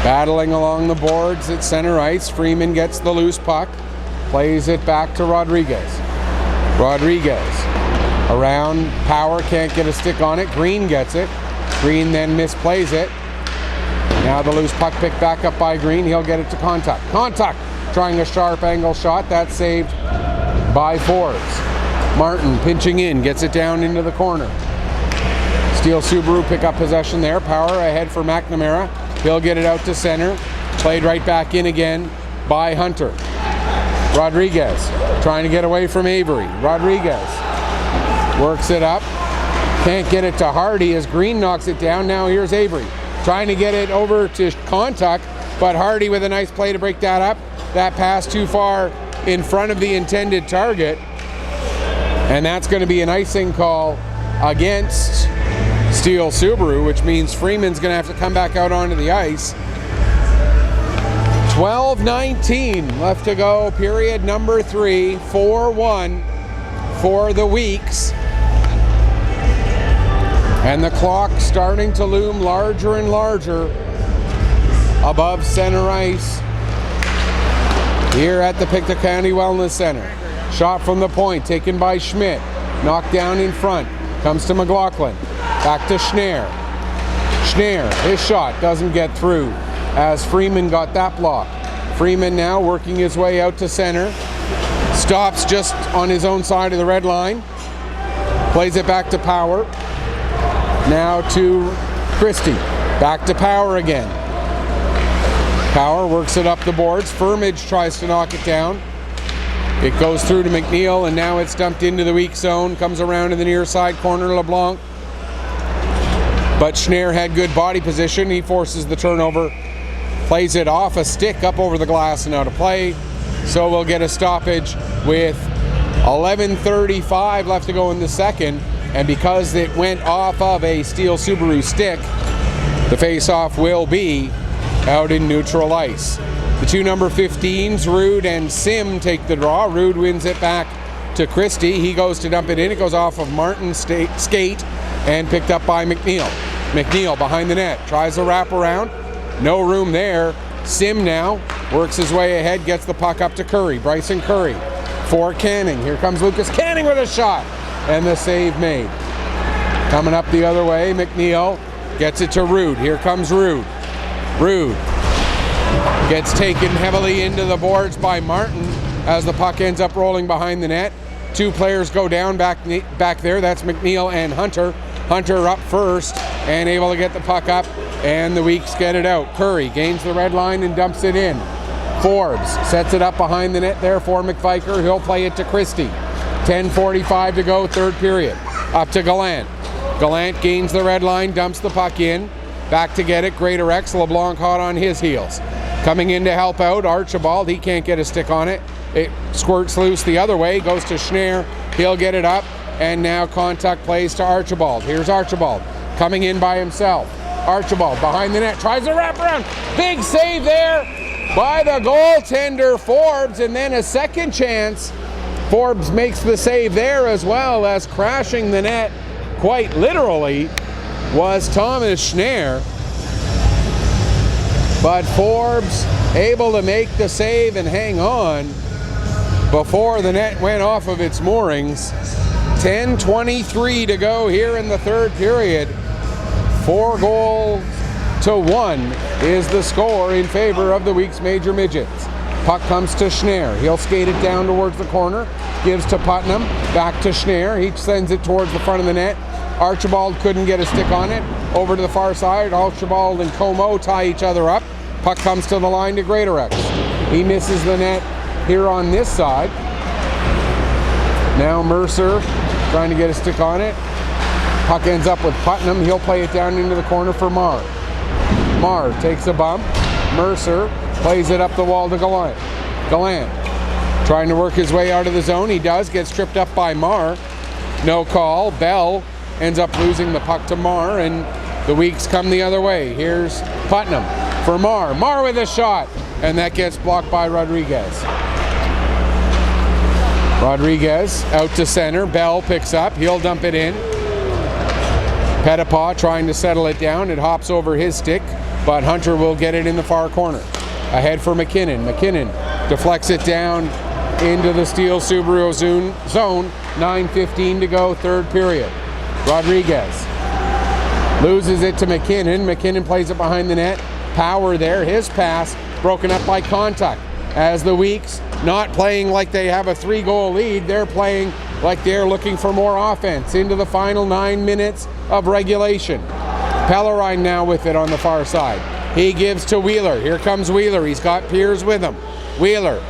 Battling along the boards at center ice. Freeman gets the loose puck. Plays it back to Rodriguez. Rodriguez around Power, can't get a stick on it. Green gets it. Green then misplays it. Now the loose puck picked back up by Green. He'll get it to Contact. Contact trying a sharp angle shot. That's saved by Forbes. Martin pinching in, gets it down into the corner. Steele Subaru pick up possession there. Power ahead for McNamara. He'll get it out to center. Played right back in again by Hunter. Rodriguez trying to get away from Avery. Rodriguez works it up. Can't get it to Hardy as Green knocks it down. Now here's Avery trying to get it over to Contact, but Hardy with a nice play to break that up. That pass too far in front of the intended target. And that's going to be an icing call against Steele Subaru, which means Freeman's going to have to come back out onto the ice. 12:19 left to go, period number 3, 4-1 for the Weeks. And the clock starting to loom larger and larger above center ice here at the Pictou County Wellness Center. Shot from the point taken by Schmidt. Knocked down in front. Comes to McLaughlin. Back to Schneer. Schneer, his shot doesn't get through as Freeman got that block. Freeman now working his way out to center. Stops just on his own side of the red line. Plays it back to Power. Now to Christie. Back to Power again. Power works it up the boards. Firmage tries to knock it down. It goes through to McNeil, and now it's dumped into the weak zone. Comes around to the near side corner, LeBlanc. But Schneer had good body position. He forces the turnover. Plays it off a stick up over the glass and out of play. So we'll get a stoppage with 11:35 left to go in the second. And because it went off of a Steele Subaru stick, the face-off will be out in neutral ice. The two number 15s, Rude and Sim, take the draw. Rude wins it back to Christie. He goes to dump it in. It goes off of Martin's skate and picked up by McNeil. McNeil behind the net, tries a wraparound. No room there. Sim now works his way ahead, gets the puck up to Curry. Bryson Curry for Canning. Here comes Lucas Canning with a shot. And the save made. Coming up the other way, McNeil gets it to Rude. Here comes Rude. Rude gets taken heavily into the boards by Martin as the puck ends up rolling behind the net. Two players go down back there. That's McNeil and Hunter. Hunter up first and able to get the puck up, and the Weeks get it out. Curry gains the red line and dumps it in. Forbes sets it up behind the net there for McViker. He'll play it to Christie. 10:45 to go, third period. Up to Gallant. Gallant gains the red line, dumps the puck in. Back to get it, Greater X. LeBlanc hot on his heels. Coming in to help out, Archibald. He can't get a stick on it. It squirts loose the other way, goes to Schneer. He'll get it up, and now Contact plays to Archibald. Here's Archibald coming in by himself. Archibald behind the net, tries to wrap around. Big save there by the goaltender, Forbes, and then a second chance. Forbes makes the save there as well, as crashing the net quite literally was Thomas Schneer. But Forbes able to make the save and hang on before the net went off of its moorings. 10:23 to go here in the third period. 4-1 is the score in favor of the Weeks Major Midgets. Puck comes to Schneier. He'll skate it down towards the corner. Gives to Putnam. Back to Schneier. He sends it towards the front of the net. Archibald couldn't get a stick on it. Over to the far side. Archibald and Como tie each other up. Puck comes to the line to Greatorex. He misses the net here on this side. Now Mercer trying to get a stick on it. Puck ends up with Putnam. He'll play it down into the corner for Marr. Marr takes a bump. Mercer plays it up the wall to Gallant. Gallant trying to work his way out of the zone. He does. Gets tripped up by Marr. No call. Bell ends up losing the puck to Marr, and the Weeks come the other way. Here's Putnam for Marr. Marr with a shot, and that gets blocked by Rodriguez. Rodriguez out to center. Bell picks up. He'll dump it in. Pettipaw trying to settle it down. It hops over his stick, but Hunter will get it in the far corner. Ahead for McKinnon. McKinnon deflects it down into the Steele Subaru zone. 9:15 to go, third period. Rodriguez loses it to McKinnon. McKinnon plays it behind the net. Power there. His pass broken up by contact. As the Weeks not playing like they have a 3-goal lead, they're playing like they're looking for more offense into the final 9 minutes of regulation. Pellerine now with it on the far side. He gives to Wheeler. Here comes Wheeler. He's got Piers with him. Wheeler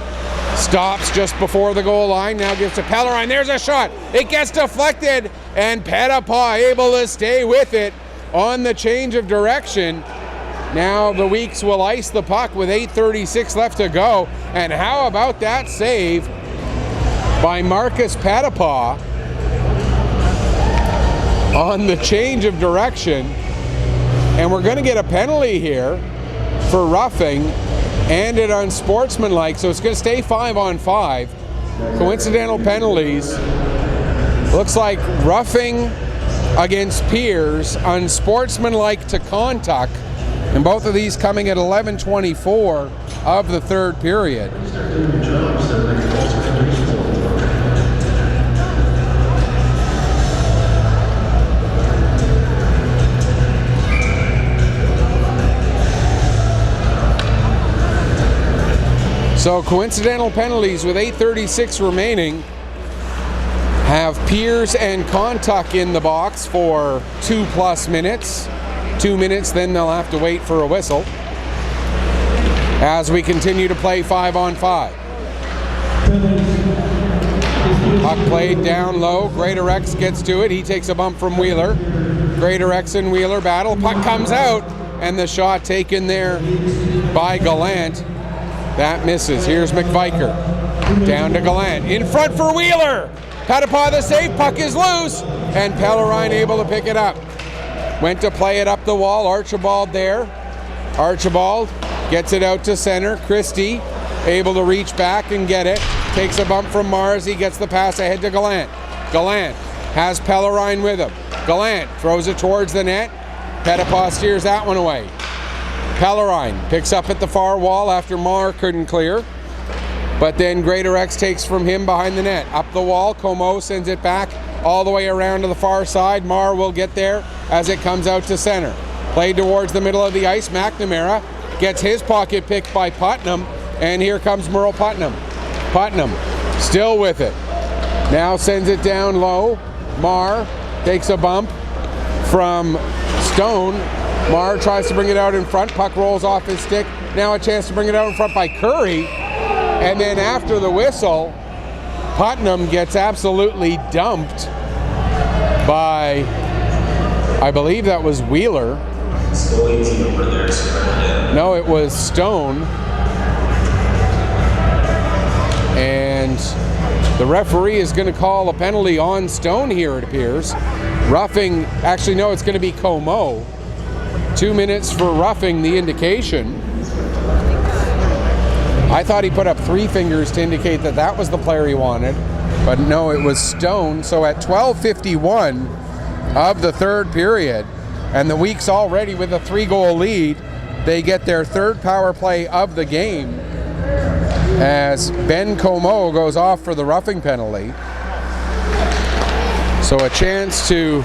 stops just before the goal line. Now gives to Pellerine. There's a shot. It gets deflected, and Pettipaw able to stay with it on the change of direction. Now the Weeks will ice the puck with 8:36 left to go. And how about that save by Marcus Pettipaw on the change of direction? And we're going to get a penalty here for roughing and it unsportsmanlike. So it's going to stay 5-on-5. Coincidental penalties. Looks like roughing against Piers, unsportsmanlike to contact. And both of these coming at 11:24 of the third period. So coincidental penalties with 8:36 remaining have Piers and Kontuk in the box for 2+ minutes. 2 minutes, then they'll have to wait for a whistle as we continue to play 5-on-5. Puck played down low. Greatorex gets to it. He takes a bump from Wheeler. Greatorex and Wheeler battle. Puck comes out, and the shot taken there by Gallant. That misses. Here's McViker. Down to Gallant. In front for Wheeler. Pettipaw the save. Puck is loose, and Pellerine able to pick it up. Went to play it up the wall. Archibald there. Archibald gets it out to center. Christie able to reach back and get it. Takes a bump from Mars. He gets the pass ahead to Gallant. Gallant has Pellerine with him. Gallant throws it towards the net. Pettipaw steers that one away. Pellerine picks up at the far wall after Marr couldn't clear. But then Greatorex takes from him behind the net. Up the wall, Como sends it back all the way around to the far side. Marr will get there as it comes out to center. Played towards the middle of the ice. McNamara gets his pocket picked by Putnam, and here comes Merle Putnam. Putnam still with it. Now sends it down low. Marr takes a bump from Stone. Marr tries to bring it out in front. Puck rolls off his stick. Now a chance to bring it out in front by Curry. And then after the whistle, Putnam gets absolutely dumped by, I believe that was Wheeler. No, it was Stone. And the referee is going to call a penalty on Stone here, it appears. Roughing, actually no, it's going to be Como. 2 minutes for roughing the indication. I thought he put up 3 fingers to indicate that that was the player he wanted, but no, it was Stone. So at 12:51 of the third period, and the Weeks already with a 3-goal lead, they get their third power play of the game as Ben Como goes off for the roughing penalty. So a chance to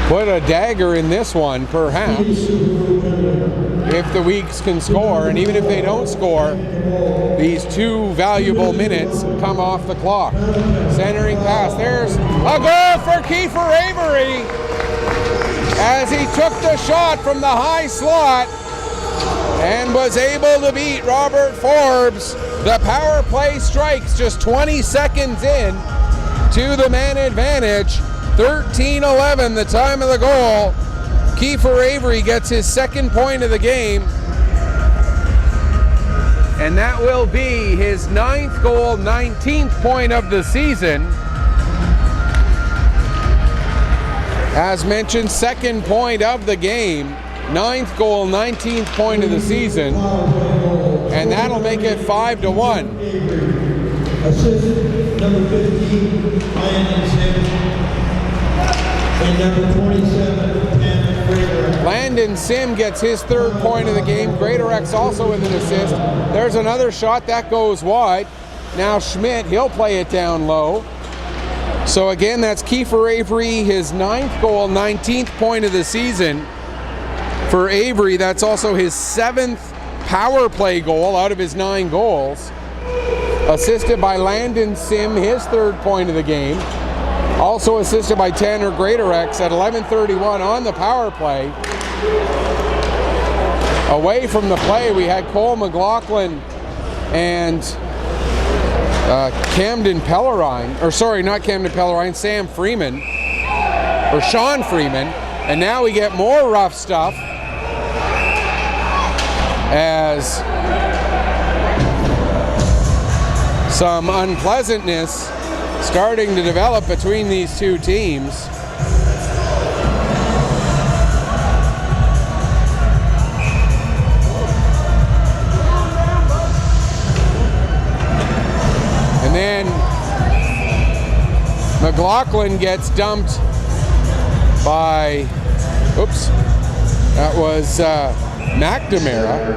put a dagger in this one, perhaps, if the Weeks can score. And even if they don't score, these 2 valuable minutes come off the clock. Centering pass. There's a goal for Kiefer Avery as he took the shot from the high slot and was able to beat Robert Forbes. The power play strikes just 20 seconds in to the man advantage. 13-11, the time of the goal. Kiefer Avery gets his 2nd point of the game. And that will be his 9th goal, 19th point of the season. As mentioned, 2nd point of the game. 9th goal, 19th point of the season. And that'll make it 5-1. Assist number 15, Landon Sim. And number 27, 10, Greater. Landon Sim gets his 3rd point of the game. Greater X also with an assist. There's another shot that goes wide. Now Schmidt, he'll play it down low. So again, that's Kiefer Avery, his 9th goal, 19th point of the season. For Avery, that's also his 7th power play goal out of his 9 goals. Assisted by Landon Sim, his 3rd point of the game. Also assisted by Tanner Greatorex at 11:31 on the power play. Away from the play, we had Cole McLaughlin and Camden Pellerine, or sorry, not Camden Pellerine, Sam Freeman, or Sean Freeman. And now we get more rough stuff as some unpleasantness starting to develop between these 2 teams. And then McLaughlin gets dumped by, oops, that was McNamara.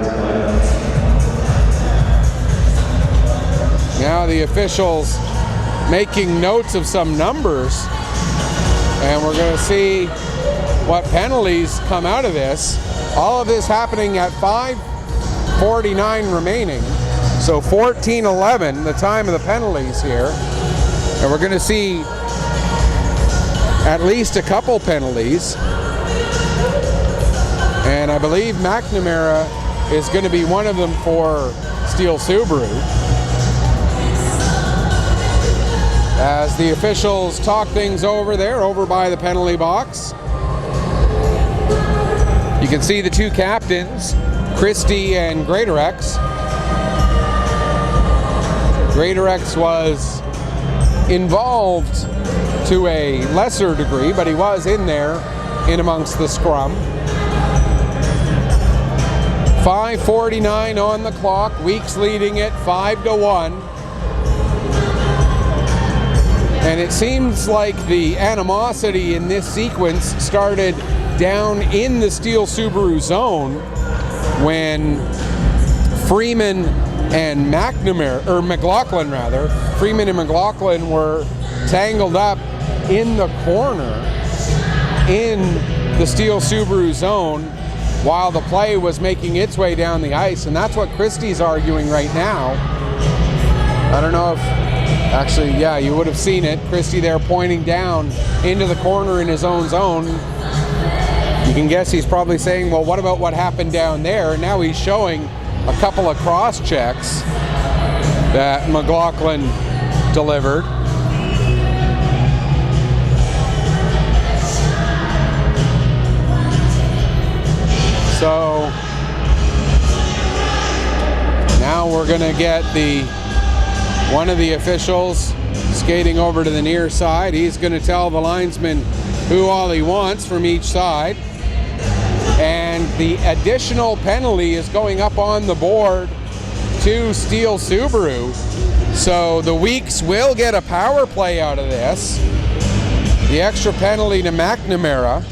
Now the officials making notes of some numbers, and we're going to see what penalties come out of this. All of this happening at 5:49 remaining, so 14-11, the time of the penalties here, and we're going to see at least a couple penalties, and I believe McNamara is going to be one of them for Steele Subaru. As the officials talk things over there, over by the penalty box. You can see the 2 captains, Christie and Greatorex. Greatorex was involved to a lesser degree, but he was in there in amongst the scrum. 5:49 on the clock, Weeks leading it 5-1. And it seems like the animosity in this sequence started down in the Steele Subaru zone when Freeman and McLaughlin were tangled up in the corner in the Steele Subaru zone while the play was making its way down the ice. And that's what Christie's arguing right now. I don't know if, actually, yeah, you would have seen it. Christie there pointing down into the corner in his own zone. You can guess he's probably saying, well, what about what happened down there? And now he's showing a couple of cross checks that McLaughlin delivered. So now we're going to get one of the officials skating over to the near side. He's going to tell the linesman who all he wants from each side. And the additional penalty is going up on the board to Steele Subaru. So the Weeks will get a power play out of this. The extra penalty to McNamara.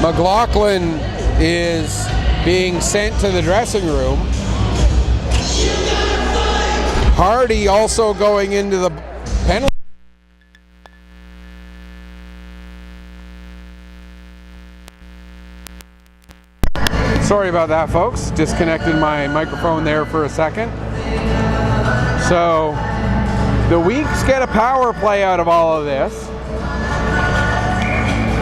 McLaughlin is being sent to the dressing room. Hardy also going into the penalty. Sorry about that, folks. Disconnected my microphone there for a second. So the Weeks get a power play out of all of this.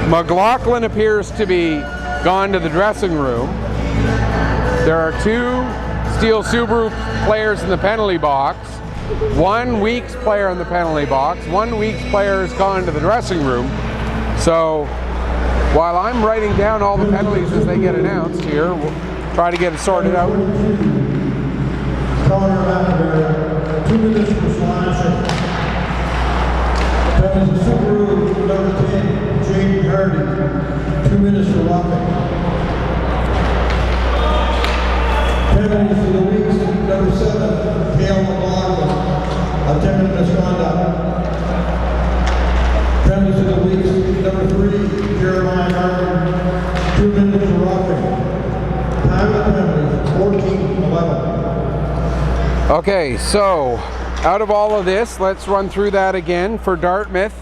McLaughlin appears to be gone to the dressing room. There are 2 Steele Subaru players in the penalty box. 1 Weeks player in the penalty box. 1 Weeks player has gone to the dressing room. So while I'm writing down all the penalties as they get announced here, we'll try to get it sorted out. Corner back, 2 minutes for slashing. Penalty Subaru, number 10, Jaden Hardy, 2 minutes for roughing. Penalties for the Weeks, number 7, Cale McLaughlin, attempted misconduct. Penalties for the Weeks, number 3, Jeremiah Harden, 2 minutes for roughing. Time of penalties, 14-11. Okay, so out of all of this, let's run through that again. For Dartmouth,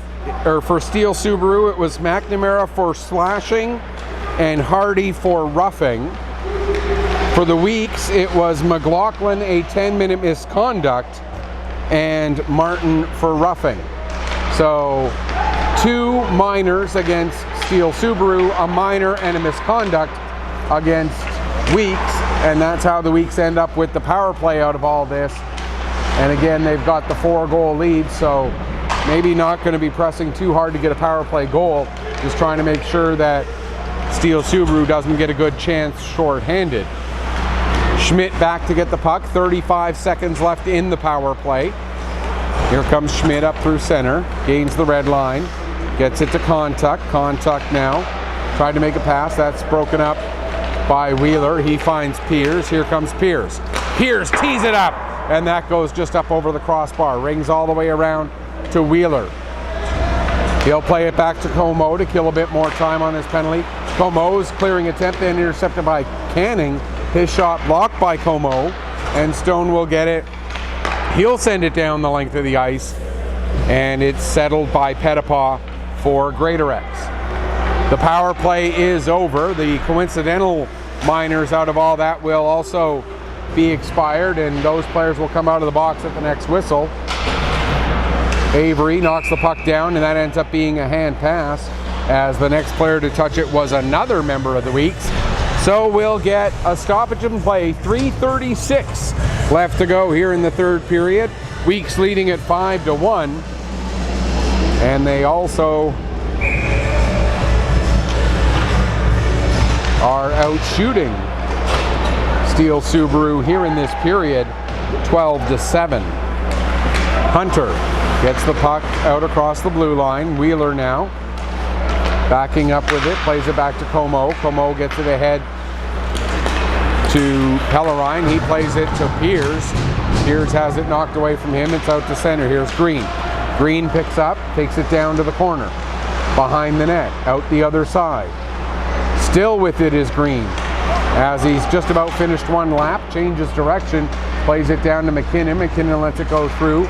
or for Steele Subaru, it was McNamara for slashing and Hardy for roughing. For the Weeks, it was McLaughlin, a 10-minute misconduct, and Martin for roughing. So 2 minors against Steele Subaru, a minor and a misconduct against Weeks, and that's how the Weeks end up with the power play out of all this. And again, they've got the 4-goal lead, so maybe not going to be pressing too hard to get a power play goal, just trying to make sure that Steele Subaru doesn't get a good chance short-handed. Schmidt back to get the puck, 35 seconds left in the power play. Here comes Schmidt up through center, gains the red line, gets it to Contuck now, tried to make a pass, that's broken up by Wheeler. He finds Pierce. Here comes Pierce. Pierce tees it up, and that goes just up over the crossbar. Rings all the way around to Wheeler. He'll play it back to Como to kill a bit more time on his penalty. Como's clearing attempt, then intercepted by Canning. His shot blocked by Como, and Stone will get it. He'll send it down the length of the ice, and it's settled by Petapaw for Greatorex. The power play is over. The coincidental minors out of all that will also be expired, and those players will come out of the box at the next whistle. Avery knocks the puck down, and that ends up being a hand pass, as the next player to touch it was another member of the Weeks. So we'll get a stoppage and play. 3:36 left to go here in the 3rd period. Weeks leading at 5-1, and they also are out shooting Steele Subaru here in this period, 12-7. Hunter gets the puck out across the blue line. Wheeler now backing up with it, plays it back to Como. Como gets it ahead to Pellerine. He plays it to Pierce. Pierce has it knocked away from him. It's out to center. Here's Green. Green picks up, takes it down to the corner, behind the net, out the other side. Still with it is Green, as he's just about finished one lap, changes direction, plays it down to McKinnon. McKinnon lets it go through.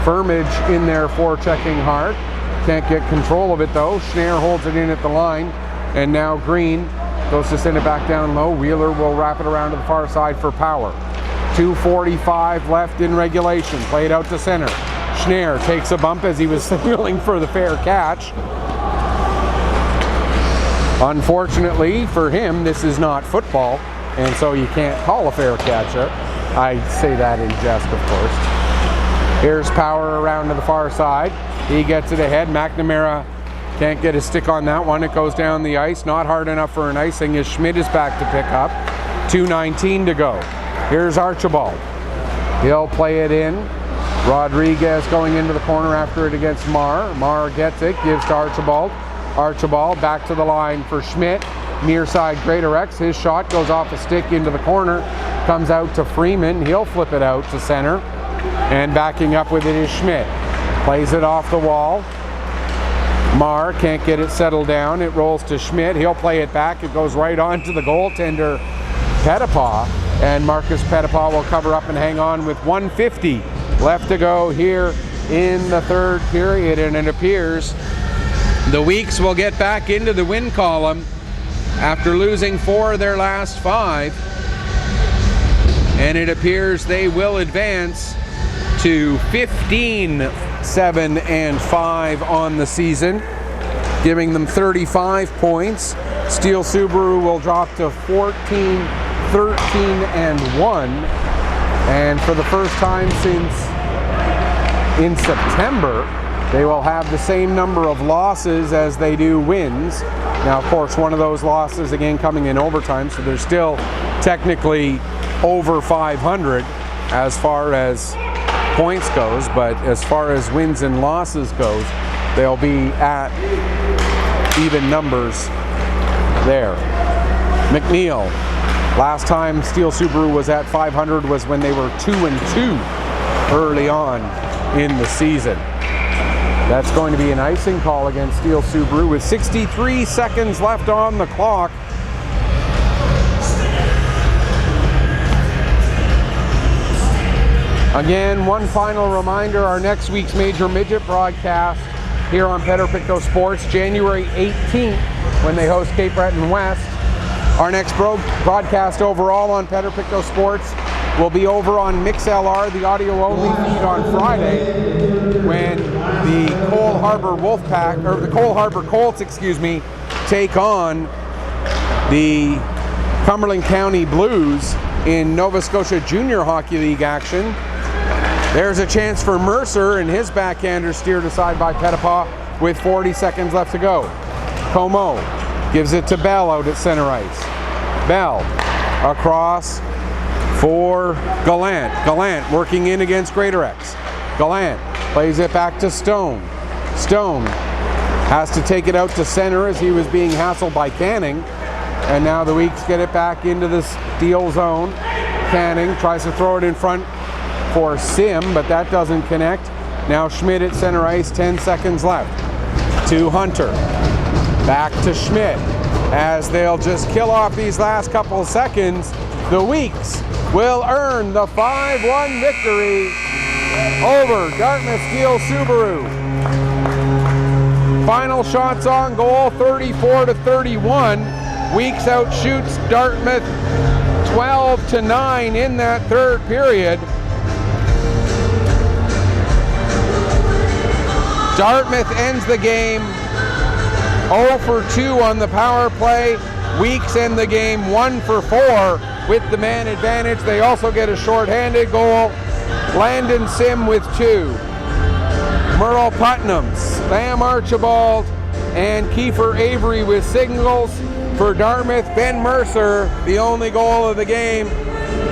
Firmage in there for checking hard. Can't get control of it though. Schneier holds it in at the line, and now Green goes to send it back down low. Wheeler will wrap it around to the far side for Power. 2:45 left in regulation. Played out to center. Schneier takes a bump as he was signaling for the fair catch. Unfortunately for him, this is not football, and so you can't call a fair catch. I say that in jest, of course. Here's Power around to the far side. He gets it ahead. McNamara can't get his stick on that one. It goes down the ice. Not hard enough for an icing as Schmidt is back to pick up. 2:19 to go. Here's Archibald. He'll play it in. Rodriguez going into the corner after it against Marr. Marr gets it, gives to Archibald. Archibald back to the line for Schmidt. Near side Greatorex. His shot goes off a stick into the corner. Comes out to Freeman. He'll flip it out to center. And backing up with it is Schmidt. Plays it off the wall. Marr can't get it settled down. It rolls to Schmidt. He'll play it back. It goes right on to the goaltender, Petapaw. And Marcus Petapaw will cover up and hang on with 1:50 left to go here in the third period, and it appears the Weeks will get back into the win column after losing 4 of their last 5. And it appears they will advance to 15-7-5 on the season, giving them 35 points. Steele Subaru will drop to 14-13-1. And for the first time since in September, they will have the same number of losses as they do wins. Now, of course, one of those losses again coming in overtime, so they're still technically over 500 as far as points goes, but as far as wins and losses goes, they'll be at even numbers there. McNeil, last time Steele Subaru was at 500 was when they were 2-2 early on in the season. That's going to be an icing call against Steele Subaru with 63 seconds left on the clock. Again, one final reminder, our next week's Major Midget broadcast here on Pictou Sports, January 18th, when they host Cape Breton West. Our next broadcast overall on Pictou Sports will be over on MixLR, the audio-only feed on Friday, when the Cole Harbour Wolfpack, or the Cole Harbour Colts, take on the Cumberland County Blues in Nova Scotia Junior Hockey League action. There's a chance for Mercer, and his backhander steered aside by Pettipaw with 40 seconds left to go. Como gives it to Bell out at center ice. Bell across for Gallant. Gallant working in against Greatorex. Gallant plays it back to Stone. Stone has to take it out to center as he was being hassled by Canning. And now the Weeks get it back into the Steele zone. Canning tries to throw it in front for Sim, but that doesn't connect. Now Schmidt at center ice, 10 seconds left. To Hunter. Back to Schmidt. As they'll just kill off these last couple of seconds, the Weeks will earn the 5-1 victory over Dartmouth Steele Subaru. Final shots on goal, 34-31. Weeks outshoots Dartmouth 12-9 in that third period. Dartmouth ends the game 0 for 2 on the power play. Weeks end the game 1 for 4 with the man advantage. They also get a shorthanded goal. Landon Sim with 2. Merle Putnam, Sam Archibald, and Kiefer Avery with singles. For Dartmouth, Ben Mercer, the only goal of the game.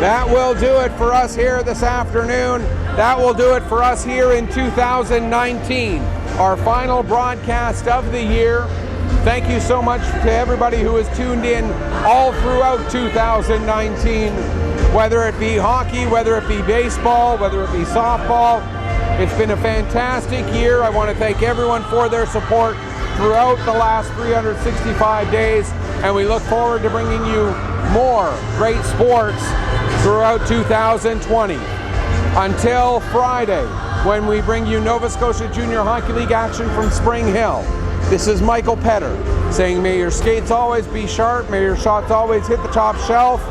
That will do it for us here this afternoon. That will do it for us here in 2019, our final broadcast of the year. Thank you so much to everybody who has tuned in all throughout 2019, whether it be hockey, whether it be baseball, whether it be softball. It's been a fantastic year. I want to thank everyone for their support throughout the last 365 days, and we look forward to bringing you more great sports throughout 2020. Until Friday, when we bring you Nova Scotia Junior Hockey League action from Spring Hill, this is Michael Petter saying may your skates always be sharp, may your shots always hit the top shelf,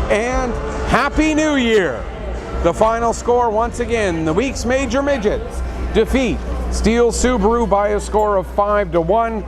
and Happy New Year! The final score once again, the Weeks Major Midgets defeat Steele Subaru by a score of 5-1.